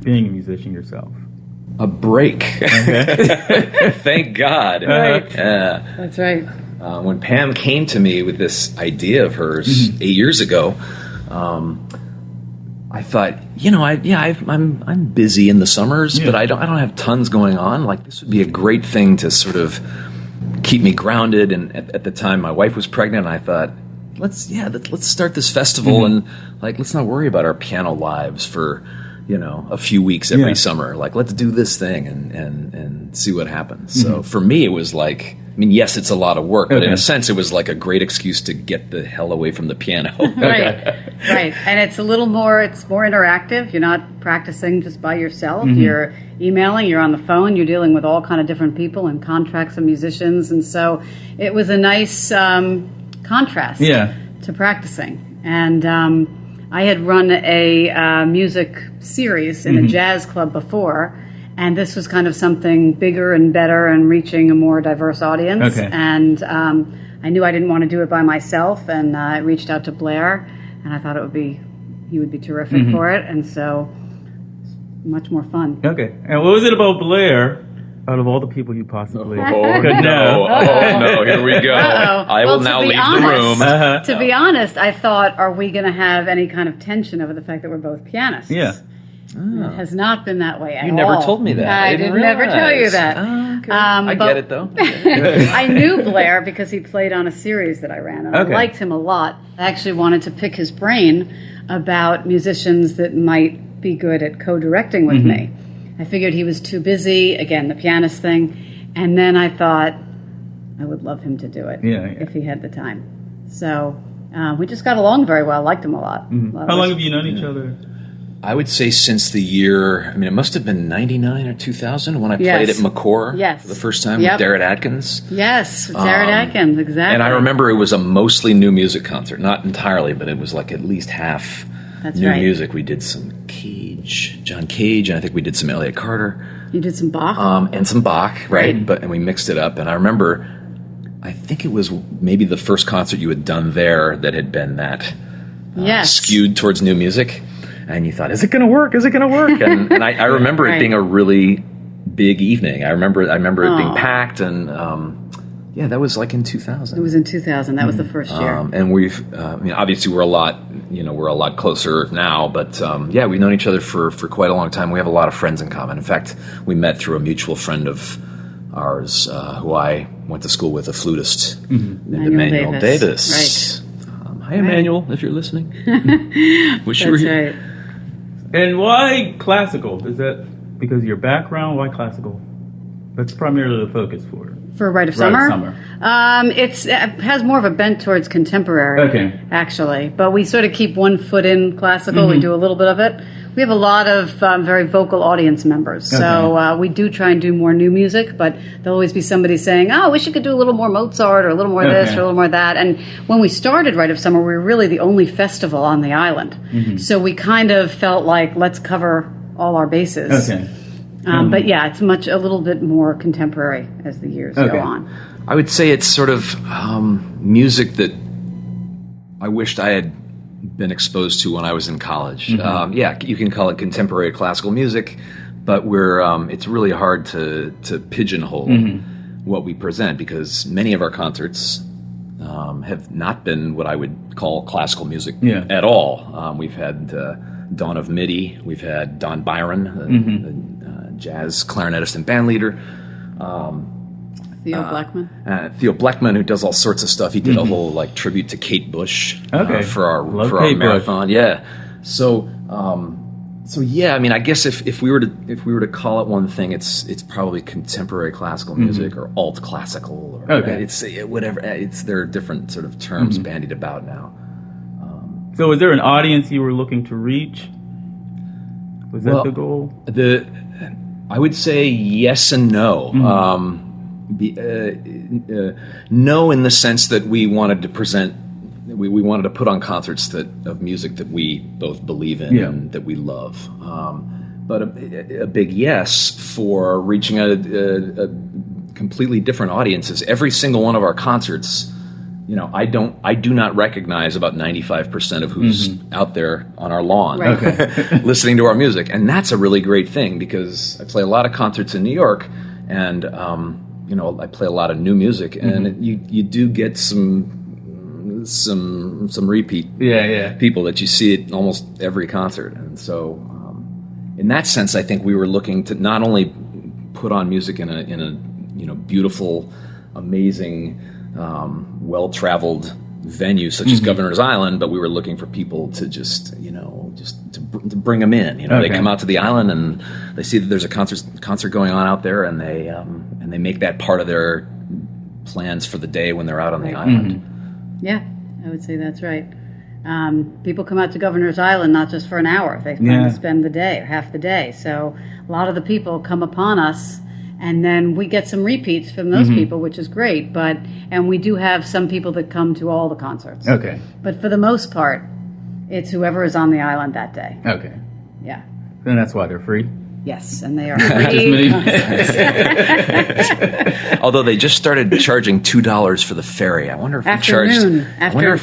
being a musician yourself? A break. Okay. Thank God. Right. That's right. When Pam came to me with this idea of hers 8 years ago, I thought, I'm busy in the summers, but I don't have tons going on. Like, this would be a great thing to sort of keep me grounded. And at the time, my wife was pregnant, and I thought, let's start this festival and let's not worry about our piano lives for a few weeks every summer. Like, let's do this thing and see what happens. So for me, it was like, yes, it's a lot of work, but in a sense, it was like a great excuse to get the hell away from the piano. Right. And it's more interactive. You're not practicing just by yourself. You're emailing, you're on the phone, you're dealing with all kind of different people and contracts of musicians. And so it was a nice contrast to practicing. And I had run a music series in a jazz club before, and this was kind of something bigger and better and reaching a more diverse audience. And I knew I didn't want to do it by myself, and I reached out to Blair, and I thought he would be terrific for it, and so much more fun. Okay. And what was it about Blair, out of all the people you possibly could know? Oh, no, here we go. I will now leave the room. To be honest, I thought, are we going to have any kind of tension over the fact that we're both pianists? Yeah. It has not been that way at all. You never told me that. I did never tell you that. Oh, okay. I get it, though. I knew Blair because he played on a series that I ran, and I liked him a lot. I actually wanted to pick his brain about musicians that might be good at co-directing with me. I figured he was too busy, again, the pianist thing, and then I thought I would love him to do it if he had the time. So we just got along very well, liked him a lot. How long have you known each other? I would say since the year, it must have been 99 or 2000 when I played at McCore for the first time with Darrett Atkins. Yes, with Darrett Atkins, exactly. And I remember it was a mostly new music concert. Not entirely, but it was like at least half new music. We did some John Cage, and I think we did some Elliott Carter. You did some Bach? And some Bach, right? And we mixed it up. And I remember, I think it was maybe the first concert you had done there that had been that skewed towards new music. And you thought, is it going to work? Is it going to work? And I remember it being a really big evening. I remember it being packed, and that was like in 2000. It was in 2000. That was the first year. And we've, obviously we're a lot closer now, but we've known each other for quite a long time. We have a lot of friends in common. In fact, we met through a mutual friend of ours who I went to school with, a flutist named Emmanuel Davis. Right. Hi, Emmanuel, if you're listening. Wish you were here. Right. And why classical? Is that because of your background? Why classical? That's primarily the focus for it. For Rite of Summer? It has more of a bent towards contemporary, actually. But we sort of keep one foot in classical. We do a little bit of it. We have a lot of very vocal audience members. So we do try and do more new music, but there'll always be somebody saying, oh, I wish you could do a little more Mozart or a little more this or a little more that. And when we started Rite of Summer, we were really the only festival on the island. So we kind of felt like, let's cover all our bases. But it's a little bit more contemporary as the years go on. I would say it's sort of music that I wished I had been exposed to when I was in college. You can call it contemporary classical music, but it's really hard to pigeonhole what we present, because many of our concerts have not been what I would call classical music at all. We've had Dawn of MIDI, we've had Don Byron, the jazz clarinetist and band leader. Theo Bleckman, who does all sorts of stuff. He did a whole like tribute to Kate Bush for our Kate marathon. Bush. Yeah. So yeah, I mean, I guess if we were to call it one thing, it's probably contemporary classical music or alt classical, or it's whatever. There are different sort of terms bandied about now. So, was there an audience you were looking to reach? Was that the goal? I would say yes and no. No, in the sense that we wanted to present. We wanted to put on concerts of music that we both believe in and that we love. But a big yes for reaching a completely different audiences. Every single one of our concerts, I do not recognize about 95% of who's out there on our lawn listening to our music, and that's a really great thing because I play a lot of concerts in New York, and I play a lot of new music, and you do get some repeat people that you see at almost every concert. And so in that sense, I think we were looking to not only put on music in a beautiful, amazing, well-traveled venue such as Governor's Island, but we were looking for people to just to bring them in. They come out to the island and they see that there's a concert going on out there, and they make that part of their plans for the day when they're out on the island. Yeah, I would say that's right. People come out to Governor's Island not just for an hour. They plan to spend the day or half the day. So a lot of the people come upon us, and then we get some repeats from those people, which is great. And we do have some people that come to all the concerts. Okay. But for the most part, it's whoever is on the island that day. Okay. Yeah. And that's why they're free? Yes, and they are free. Although they just started charging $2 for the ferry. I wonder if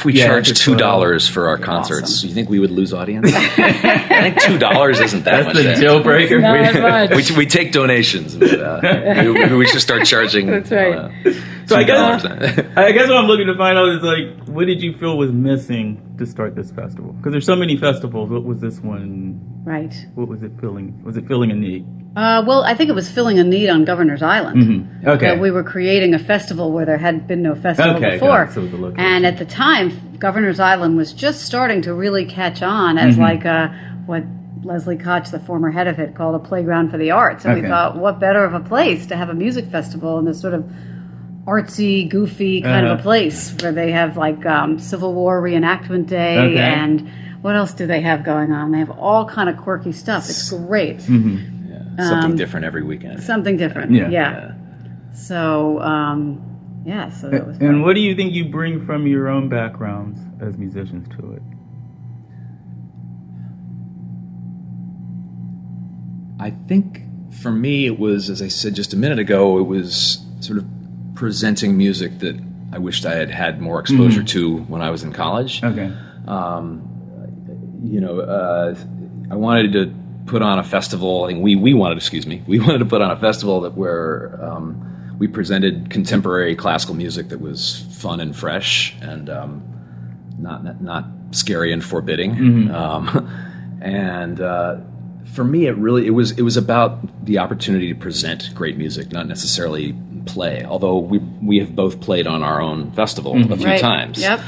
we charged $2 for our concerts. Awesome. You think we would lose audience? I think $2 isn't that much. That's the deal breaker. We take donations. But, we should start charging. That's right. So I guess what I'm looking to find out is what did you feel was missing to start this festival? Because there's so many festivals. What was this one? Right. What was it filling? Was it filling a need? Well, I think it was filling a need on Governor's Island. Okay. We were creating a festival where there had been no festival before. So and at the time, Governor's Island was just starting to really catch on as what Leslie Koch, the former head of it, called a playground for the arts. And we thought, what better of a place to have a music festival in this sort of artsy, goofy kind of a place where they have Civil War reenactment day and what else do they have going on? They have all kind of quirky stuff. It's great. Something different every weekend. Something different. Yeah. So, so that was fun. And what do you think you bring from your own backgrounds as musicians to it? I think for me it was, as I said just a minute ago, it was sort of presenting music that I wished I had had more exposure to when I was in college. Okay. I wanted to put on a festival. I think we wanted to put on a festival where we presented contemporary classical music that was fun and fresh and not scary and forbidding. For me, it was about the opportunity to present great music, not necessarily play. Although we have both played on our own festival a few times. Yep.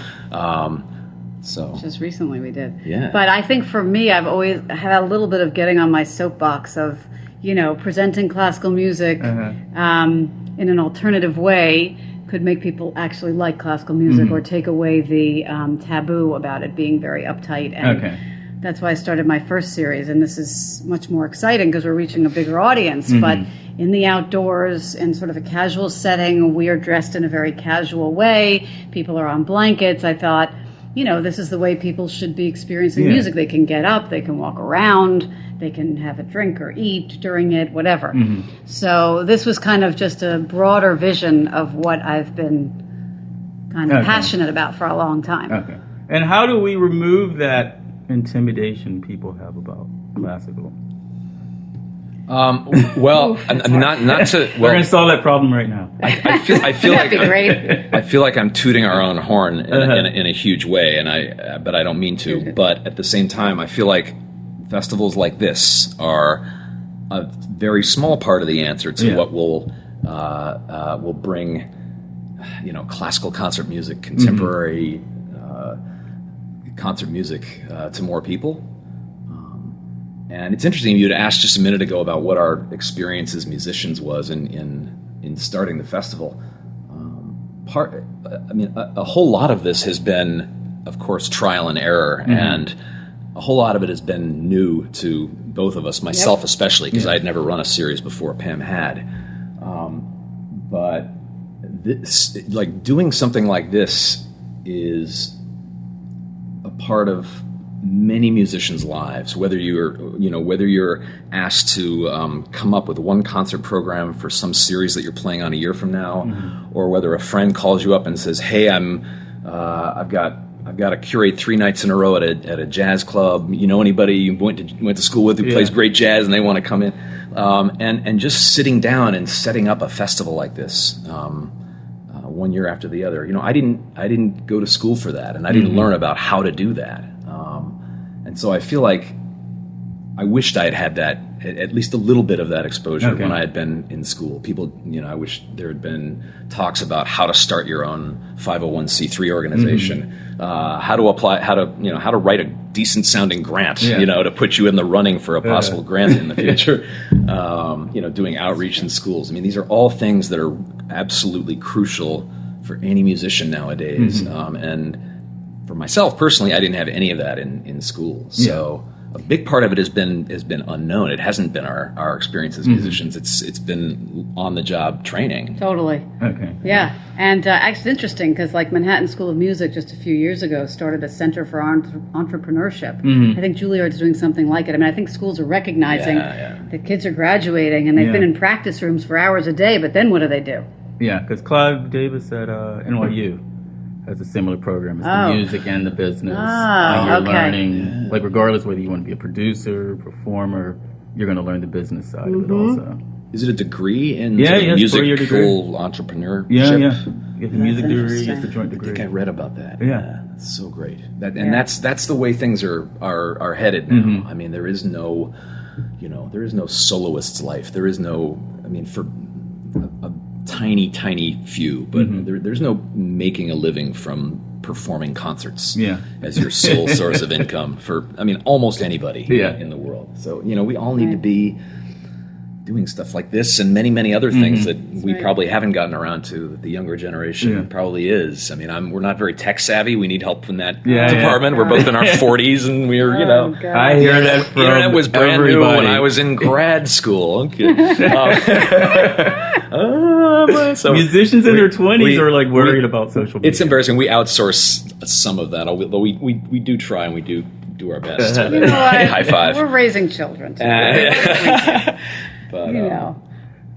So just recently we did. Yeah. But I think for me, I've always had a little bit of getting on my soapbox of, presenting classical music in an alternative way could make people actually like classical music or take away the taboo about it being very uptight. And that's why I started my first series. And this is much more exciting because we're reaching a bigger audience. But in the outdoors, in sort of a casual setting, we are dressed in a very casual way. People are on blankets. I thought, this is the way people should be experiencing music. They can get up, they can walk around, they can have a drink or eat during it, whatever. So this was kind of just a broader vision of what I've been kind of passionate about for a long time. Okay. And how do we remove that intimidation people have about classical? Not to. We're gonna solve that problem right now. I feel like that'd be great. I feel like I'm tooting our own horn in a huge way, but I don't mean to. But at the same time, I feel like festivals like this are a very small part of the answer to what will will bring, classical concert music, contemporary concert music to more people. And it's interesting, you had asked just a minute ago about what our experience as musicians was in starting the festival. A whole lot of this has been, of course, trial and error, and a whole lot of it has been new to both of us, myself especially, because I had never run a series before. Pam had. But this, doing something like this is a part of many musicians' lives, whether you're asked to come up with one concert program for some series that you're playing on a year from now, or whether a friend calls you up and says, "Hey, I've got to curate 3 nights in a row at a jazz club. You know anybody you went to school with who plays great jazz and they want to come in?" And just sitting down and setting up a festival like this, one year after the other. I didn't go to school for that, and I didn't learn about how to do that. And so I feel like I wished I had had that, at least a little bit of that exposure when I had been in school. People, I wish there had been talks about how to start your own 501c3 organization, how to apply, how to write a decent sounding grant, to put you in the running for a possible grant in the future. Doing outreach in schools. These are all things that are absolutely crucial for any musician nowadays. And for myself personally, I didn't have any of that in school. So a big part of it has been unknown. It hasn't been our experience as musicians. It's been on the job training. Totally. Okay. Yeah, and actually it's interesting because Manhattan School of Music just a few years ago started a Center for Entrepreneurship. I think Juilliard's doing something like it. I think schools are recognizing that kids are graduating and they've been in practice rooms for hours a day, but then what do they do? Yeah, because Clive Davis at NYU has a similar program. It's the music and the business. And you're learning, regardless whether you want to be a producer, performer, you're going to learn the business side of it also. Is it a degree in musical entrepreneurship? Yeah. You get the music degree, it's the joint degree. I think I read about that. Yeah. That's so great. That's the way things are headed now. There is no, there is no soloist's life. There is no, for a tiny few, but there's no making a living from performing concerts as your sole source of income for almost anybody in the world. So we all need to be doing stuff like this and many other things that we probably haven't gotten around to, that the younger generation probably is. We're not very tech savvy. We need help in that department. We're both in our 40s, and we're I hear that from the internet was brand new when I was in grad school. Okay. So musicians in their 20s are worried about social media. It's embarrassing. We outsource some of that, although we do try and we do our best. High five. We're raising children. But,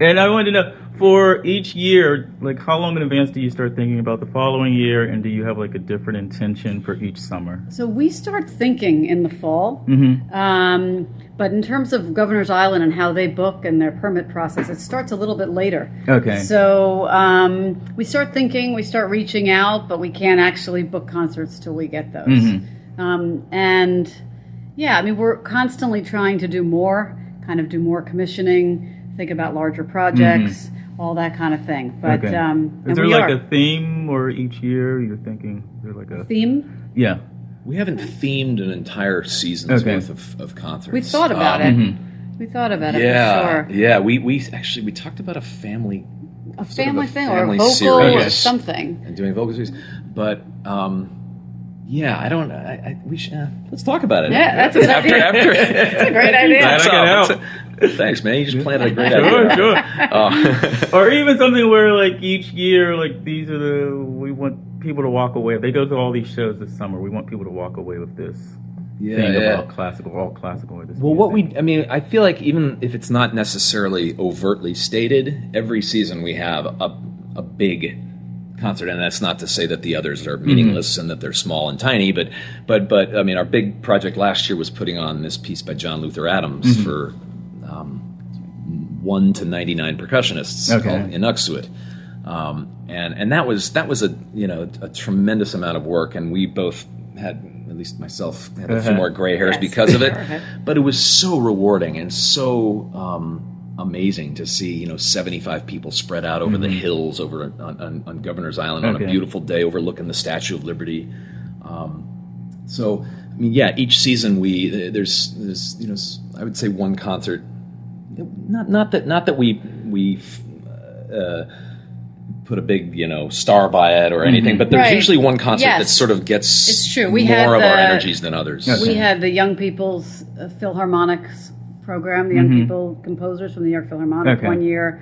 and I wanted to know, for each year, how long in advance do you start thinking about the following year, and do you have a different intention for each summer? So we start thinking in the fall, but in terms of Governor's Island and how they book and their permit process, it starts a little bit later. Okay. So we start thinking, we start reaching out, but we can't actually book concerts till we get those. We're constantly trying to do more commissioning, think about larger projects, all that kind of thing. But is there a theme, or each year you're thinking is there a theme? Yeah, we haven't themed an entire season's worth of concerts. We thought about it. We thought about it for sure. Yeah, we talked about a family thing or a vocal series or something, and doing vocal series, but. We should. Let's talk about it. Yeah, that's a good idea. That's a great idea. Thanks, man. You just planted a great idea. Sure. Or even something where, each year, these are we want people to walk away. If they go to all these shows this summer, we want people to walk away with this thing about classical, all classical. Or this music. I feel like even if it's not necessarily overtly stated, every season we have a big concert, and that's not to say that the others are meaningless and that they're small and tiny, but our big project last year was putting on this piece by John Luther Adams for 1 to 99 percussionists called Inuxuit, and that was a tremendous amount of work, and we both had, at least myself, had a few more gray hairs because of it, but it was so rewarding and so amazing to see, 75 people spread out over the hills over on Governor's Island on a beautiful day overlooking the Statue of Liberty. So, I mean, each season there's I would say one concert. Not that we put a big star by it or anything, but there's usually one concert that sort of gets it's true. more of our energies than others. We had the Young People's Philharmonics program, the Young People composers from the New York Philharmonic one year.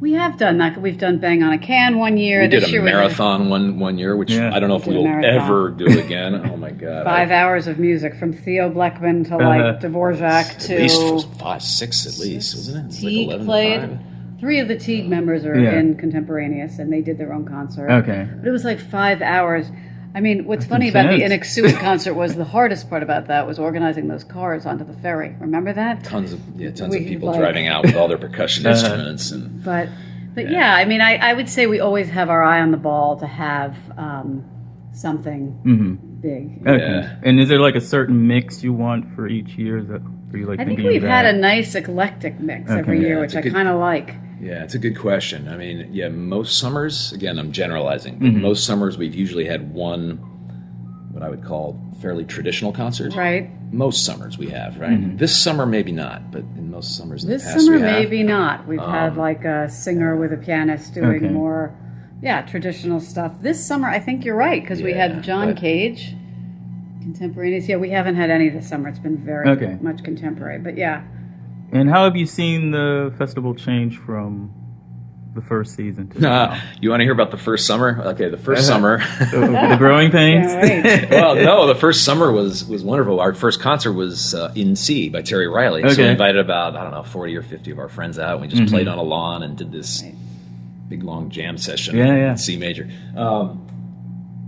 We have done that. We've done Bang on a Can one year. We did a marathon one year, which I don't know if we will ever do again. Oh my God! 5 hours of music from Theo Bleckman to like Dvorak to at least 5, 6 at least, wasn't it? Teague like 11 played. to 5. 3 of the Teague members are in Contemporaneous, and they did their own concert. Okay. But it was like 5 hours. I mean, what's funny about the Inuksuk concert was the hardest part about that was organizing those cars onto the ferry. Remember that? Tons of people driving out with all their percussion instruments. But yeah, I mean, I would say we always have our eye on the ball to have something big. Okay. Yeah. And is there like a certain mix you want for each year? I think we've had a nice eclectic mix every year, which I kind of like. Yeah, it's a good question. I mean, most summers, again, I'm generalizing, but most summers we've usually had one, what I would call fairly traditional concert. Right. Most summers we have, right? This summer maybe not, but in most summers in the past This summer we have. maybe not. We've had like a singer with a pianist doing more, traditional stuff. This summer, I think you're right, because we had John Cage, Contemporaneous. Yeah, we haven't had any this summer. It's been very much contemporary, but yeah. And how have you seen the festival change from the first season to now? You want to hear about the first summer? Okay, the first summer. The growing pains? Right. Well, no, the first summer was wonderful. Our first concert was In C by Terry Riley. So we invited about, 40 or 50 of our friends out. And we just played on a lawn and did this big, long jam session in C major.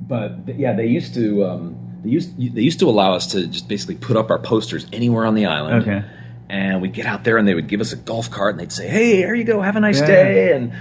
They used to... They used to allow us to just basically put up our posters anywhere on the island. Okay. And we'd get out there and they would give us a golf cart and they'd say, "Hey, here you go, have a nice day." And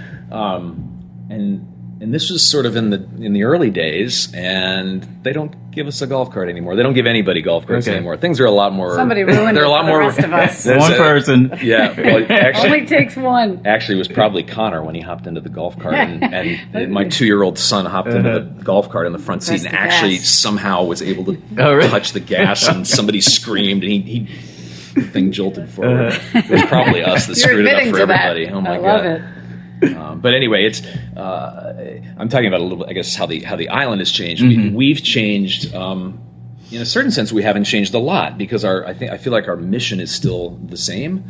this was sort of in the early days, and they don't give us a golf cart anymore. They don't give anybody golf carts anymore. Things are a lot more. Somebody ruined it for the rest of us. One person. Yeah. Well, actually, only takes one. Actually, it was probably Connor when he hopped into the golf cart, and my 2-year-old son hopped into the golf cart in the front seat and actually somehow was able to touch the gas, and somebody screamed, and the thing jolted forward. It was probably us that screwed it up for everybody. Oh my God! I love it. But anyway, it's. I'm talking about a little bit, I guess, how the island has changed. We've changed. In a certain sense, we haven't changed a lot because I feel like our mission is still the same.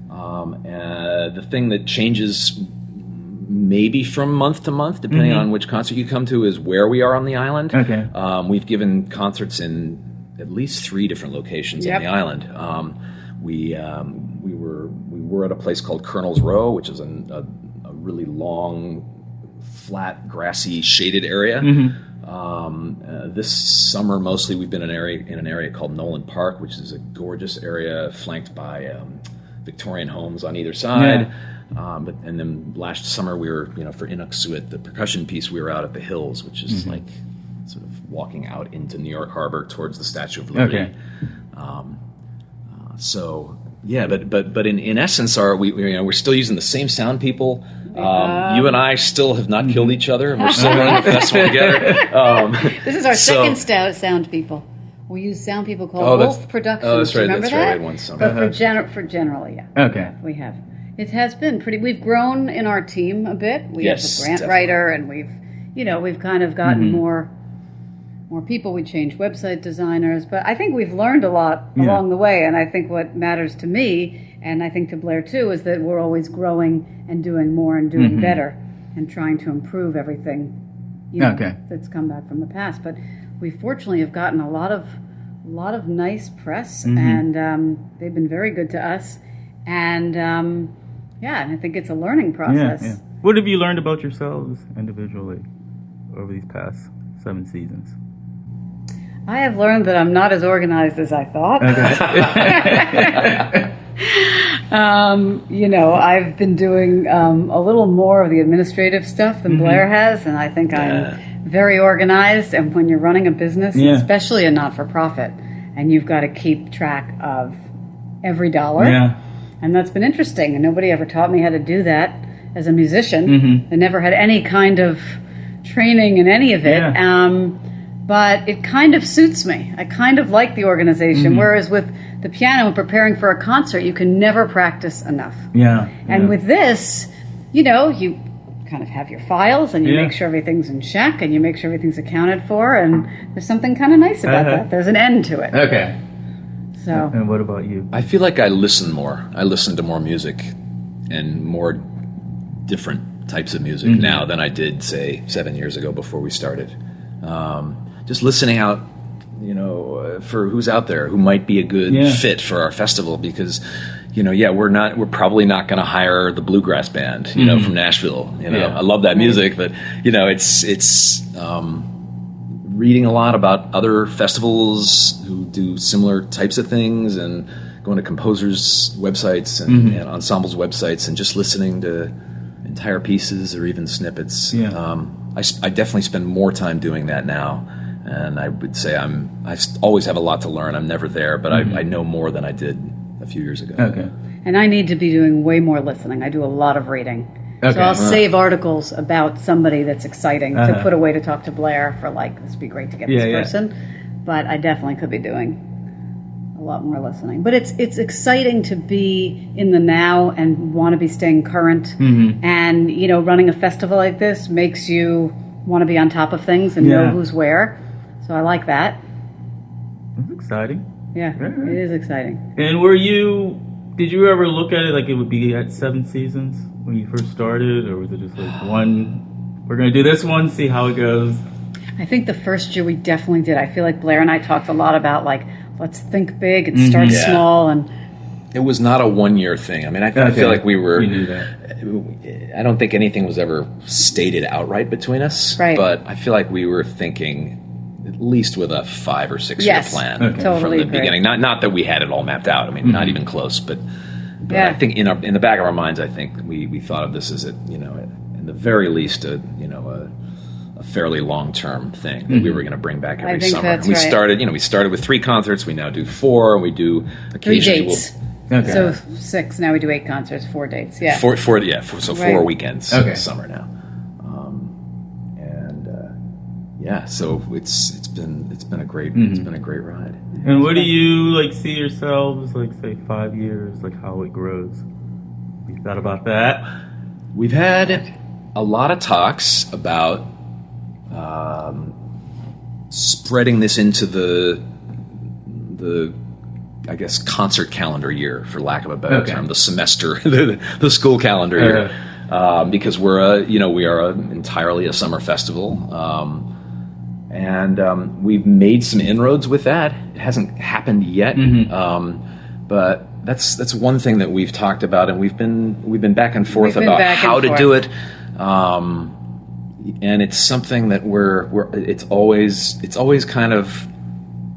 The thing that changes maybe from month to month, depending on which concert you come to, is where we are on the island. Okay. We've given concerts in at least 3 different locations on the island. We were at a place called Colonel's Row, which is a really long, flat, grassy, shaded area. This summer, mostly, we've been in an area called Nolan Park, which is a gorgeous area flanked by Victorian homes on either side. And then last summer, we were, for Inuksuk, the percussion piece, we were out at the Hills, which is like sort of walking out into New York Harbor towards the Statue of Liberty. Okay. But in essence, we're still using the same sound people. You and I still have not killed each other, and we're still running the festival together. This is our second sound people. We use sound people called Wolf Productions. Oh, that's right. Remember that? One summer. But for generally, yeah. Okay. We have. It has been pretty. We've grown in our team a bit. We have a grant writer, and we've kind of gotten more people. We changed website designers, but I think we've learned a lot along the way. And I think what matters to me, and I think to Blair too, is that we're always growing and doing more and doing better and trying to improve everything that's come back from the past. But we fortunately have gotten a lot of nice press, and they've been very good to us. And and I think it's a learning process. Yeah. What have you learned about yourselves individually over these past 7 seasons? I have learned that I'm not as organized as I thought. Okay. I've been doing a little more of the administrative stuff than Blair has, and I think I'm very organized. And when you're running a business, especially a not-for-profit, and you've got to keep track of every dollar, And that's been interesting. And nobody ever taught me how to do that as a musician. I never had any kind of training in any of it. Yeah. But it kind of suits me. I kind of like the organization. Whereas with the piano and preparing for a concert, you can never practice enough. Yeah. And with this, you kind of have your files and you make sure everything's in check and you make sure everything's accounted for, and there's something kind of nice about that. There's an end to it. Okay. So. And what about you? I feel like I listen more. I listen to more music and more different types of music now than I did, say, 7 years ago before we started. Just listening out, for who's out there who might be a good fit for our festival, because we're probably not going to hire the bluegrass band, from Nashville. I love that music, but it's reading a lot about other festivals who do similar types of things, and going to composers' websites and ensembles' websites, and just listening to entire pieces or even snippets. I definitely spend more time doing that now. And I would say I always have a lot to learn. I'm never there, but I know more than I did a few years ago. Okay. And I need to be doing way more listening. I do a lot of reading. Okay. So I'll save articles about somebody that's exciting to put away to talk to Blair for, this would be great to get this person. But I definitely could be doing a lot more listening. But it's exciting to be in the now and want to be staying current. And, running a festival like this makes you want to be on top of things and know who's where. So I like that. That's exciting. Yeah, it is exciting. And did you ever look at it like it would be at 7 seasons when you first started? Or was it just like one, we're going to do this one, see how it goes? I think the first year we definitely did. I feel like Blair and I talked a lot about let's think big and start small. And it was not a 1-year thing. I mean, I feel like we were, you knew that. I don't think anything was ever stated outright between us. Right. But I feel like we were thinking at least with a 5 or 6 year plan from the beginning. Not that we had it all mapped out. I mean, not even close. But I think in the back of our minds, I think we thought of this as in the very least a fairly long term thing that we were going to bring back every summer. That's we started with 3 concerts. We now do 4, and we do occasionally 3 dates. So 6. Now we do 8 concerts, 4 dates. Yeah. 4 weekends in the summer now. So it's been a great ride. And what do you see yourselves say 5 years, how it grows? You thought about that? We've had a lot of talks about spreading this into the I guess concert calendar year, for lack of a better term, the semester, the school calendar year, because we are entirely a summer festival. And we've made some inroads with that. It hasn't happened yet, but that's one thing that we've talked about, and we've been back and forth about how to do it. And it's something that it's always kind of,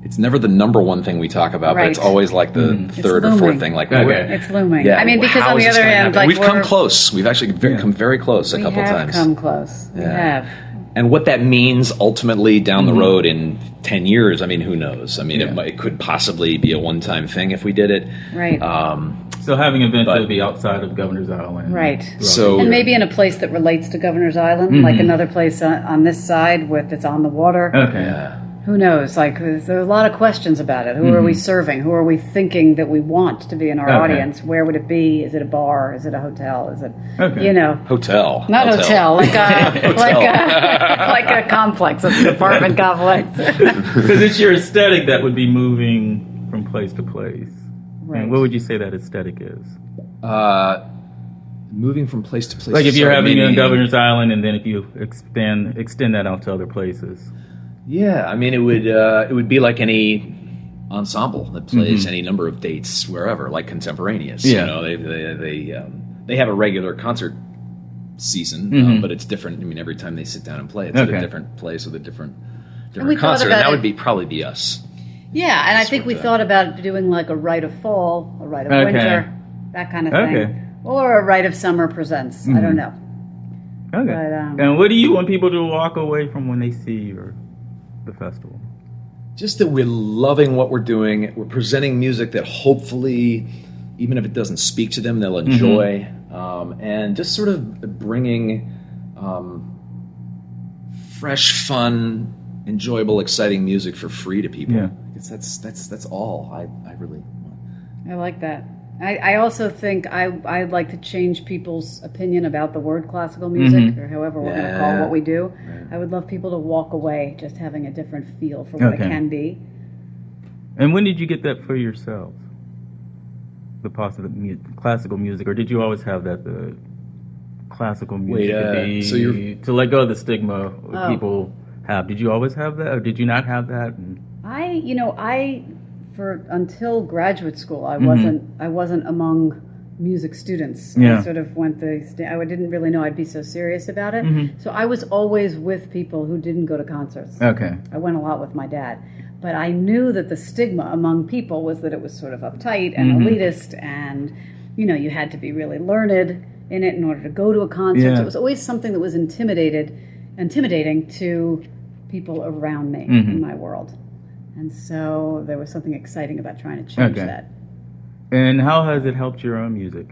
it's never the number one thing we talk about, but it's always the third or fourth thing. It's looming. Yeah, I mean, because on the other hand, we've come close. We've actually come very close a couple times. We have come close. We have. And what that means ultimately down the road in 10 years, I mean, who knows? I mean, it could possibly be a one-time thing if we did it. Right. So having events that would be outside of Governor's Island. Right. And maybe in a place that relates to Governor's Island, like another place on this side that's on the water. Okay. Yeah. Who knows? There's a lot of questions about it. Who are we serving? Who are we thinking that we want to be in our audience? Where would it be? Is it a bar? Is it a hotel? Is it, Hotel. Not hotel. Like a complex, an apartment complex. Because it's your aesthetic that would be moving from place to place. Right. And what would you say that aesthetic is? Moving from place to place. Like if you're having it on Governor's Island, and then if you extend that out to other places. Yeah, I mean, it would be like any ensemble that plays any number of dates wherever, like Contemporaneous. Yeah. They have a regular concert season, but it's different. I mean, every time they sit down and play, it's at a different place with a different concert, and that would probably be us. Yeah, and I think we thought about doing a Rite of Fall, a Rite of Winter, that kind of thing, or a Rite of Summer presents. I don't know. Okay. But, and what do you want people to walk away from when they see the festival? Just that we're loving what we're doing. We're presenting music that hopefully even if it doesn't speak to them, they'll enjoy. And just sort of bringing fresh, fun, enjoyable, exciting music for free to people. Yeah. That's all I really want. I like that. I also think I'd like to change people's opinion about the word classical music, or however we're going to call what we do. Right. I would love people to walk away just having a different feel for what it can be. And when did you get that for yourselves? The classical music, or did you always have that? The classical music to let go of the stigma people have. Did you always have that, or did you not have that? Until graduate school, I wasn't among music students. Yeah. I sort of I didn't really know I'd be so serious about it. So I was always with people who didn't go to concerts. Okay. I went a lot with my dad. But I knew that the stigma among people was that it was sort of uptight and elitist, and you had to be really learned in it in order to go to a concert. Yeah. So it was always something that was intimidating to people around me in my world. And so there was something exciting about trying to change that. And how has it helped your own music,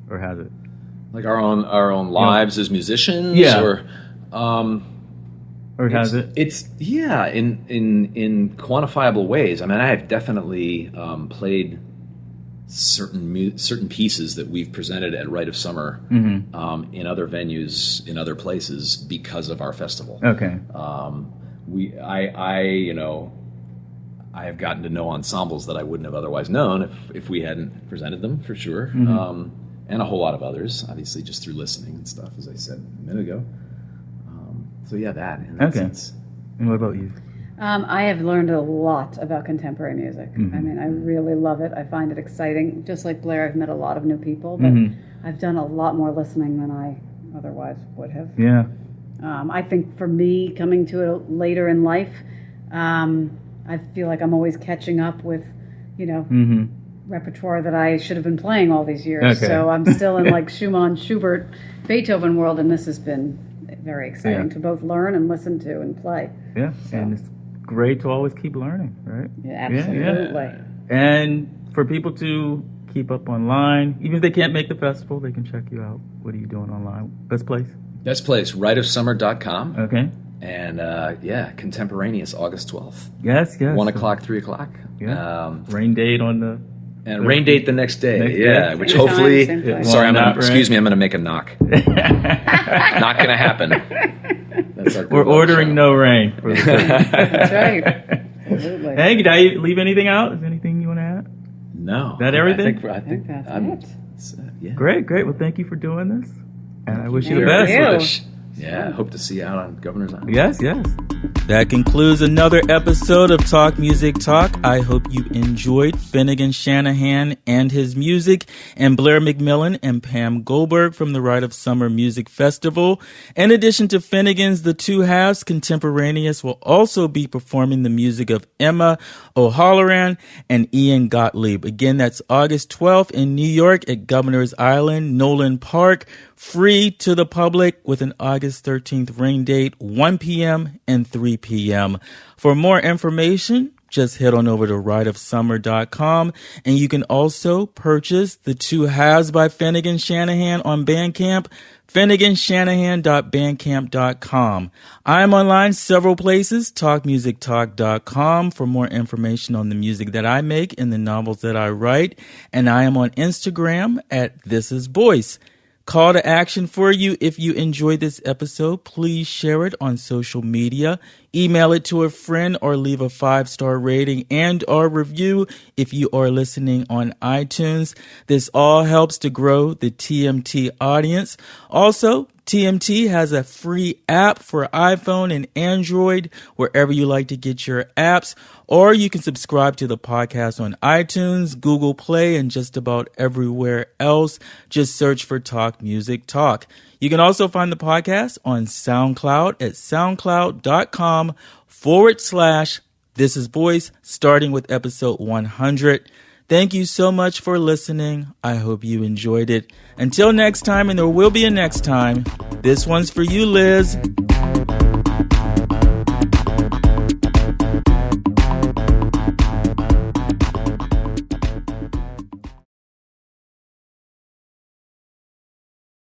or has it? Like our own lives as musicians, or has it? It's in quantifiable ways. I mean, I have definitely played certain pieces that we've presented at Rite of Summer in other venues in other places because of our festival. Okay. I have gotten to know ensembles that I wouldn't have otherwise known if we hadn't presented them, for sure. And a whole lot of others, obviously, just through listening and stuff, as I said a minute ago. So that in that sense. And what about you? I have learned a lot about contemporary music. I mean, I really love it. I find it exciting. Just like Blair, I've met a lot of new people, but I've done a lot more listening than I otherwise would have. Yeah. I think for me, coming to it later in life, I feel like I'm always catching up with, repertoire that I should have been playing all these years. Okay. So I'm still in like Schumann, Schubert, Beethoven world, and this has been very exciting to both learn and listen to and play. Yeah, so. And it's great to always keep learning, right? Yeah, absolutely. Yeah. And for people to keep up online, even if they can't make the festival, they can check you out. What are you doing online? Best place? Best place, riteofsummer.com. Okay. And Contemporaneous, August 12th. Yes. 1 o'clock, 3 o'clock. Yeah. Rain date on the... And rain date the next day. Which Same hopefully... time. Sorry, I'm going to make a knock. Not going to happen. We're ordering no rain. For the That's right. Absolutely. Hey, did I leave anything out? Is there anything you want to add? No. Is that everything? I think that's it. Yeah. Great. Well, thank you for doing this. And I wish you the Thank best. you. Yeah, hope to see you out on Governor's Island. Yes. That concludes another episode of Talk Music Talk. I hope you enjoyed Finnegan Shanahan and his music, and Blair McMillen and Pam Goldberg from the Rite of Summer Music Festival. In addition to Finnegan's The Two Halves, Contemporaneous will also be performing the music of Emma O'Halloran and Ian Gottlieb. Again, that's August 12th in New York at Governor's Island, Nolan Park. Free to the public with an August 13th rain date, 1 p.m. and 3 p.m. For more information, just head on over to riteofsummer.com, and you can also purchase The Two Halves by Finnegan Shanahan on Bandcamp, finneganshanahan.bandcamp.com. I'm online several places, talkmusictalk.com for more information on the music that I make and the novels that I write, and I am on Instagram at This Is Boyce. Call to action for you. If you enjoyed this episode, please share it on social media, email it to a friend, or leave a 5-star rating and or review if you are listening on iTunes. This all helps to grow the TMT audience. Also, TMT has a free app for iPhone and Android, wherever you like to get your apps, or you can subscribe to the podcast on iTunes, Google Play, and just about everywhere else. Just search for Talk Music Talk. You can also find the podcast on SoundCloud at soundcloud.com/This Is Boyce, starting with episode 100. Thank you so much for listening. I hope you enjoyed it. Until next time, and there will be a next time, this one's for you, Liz.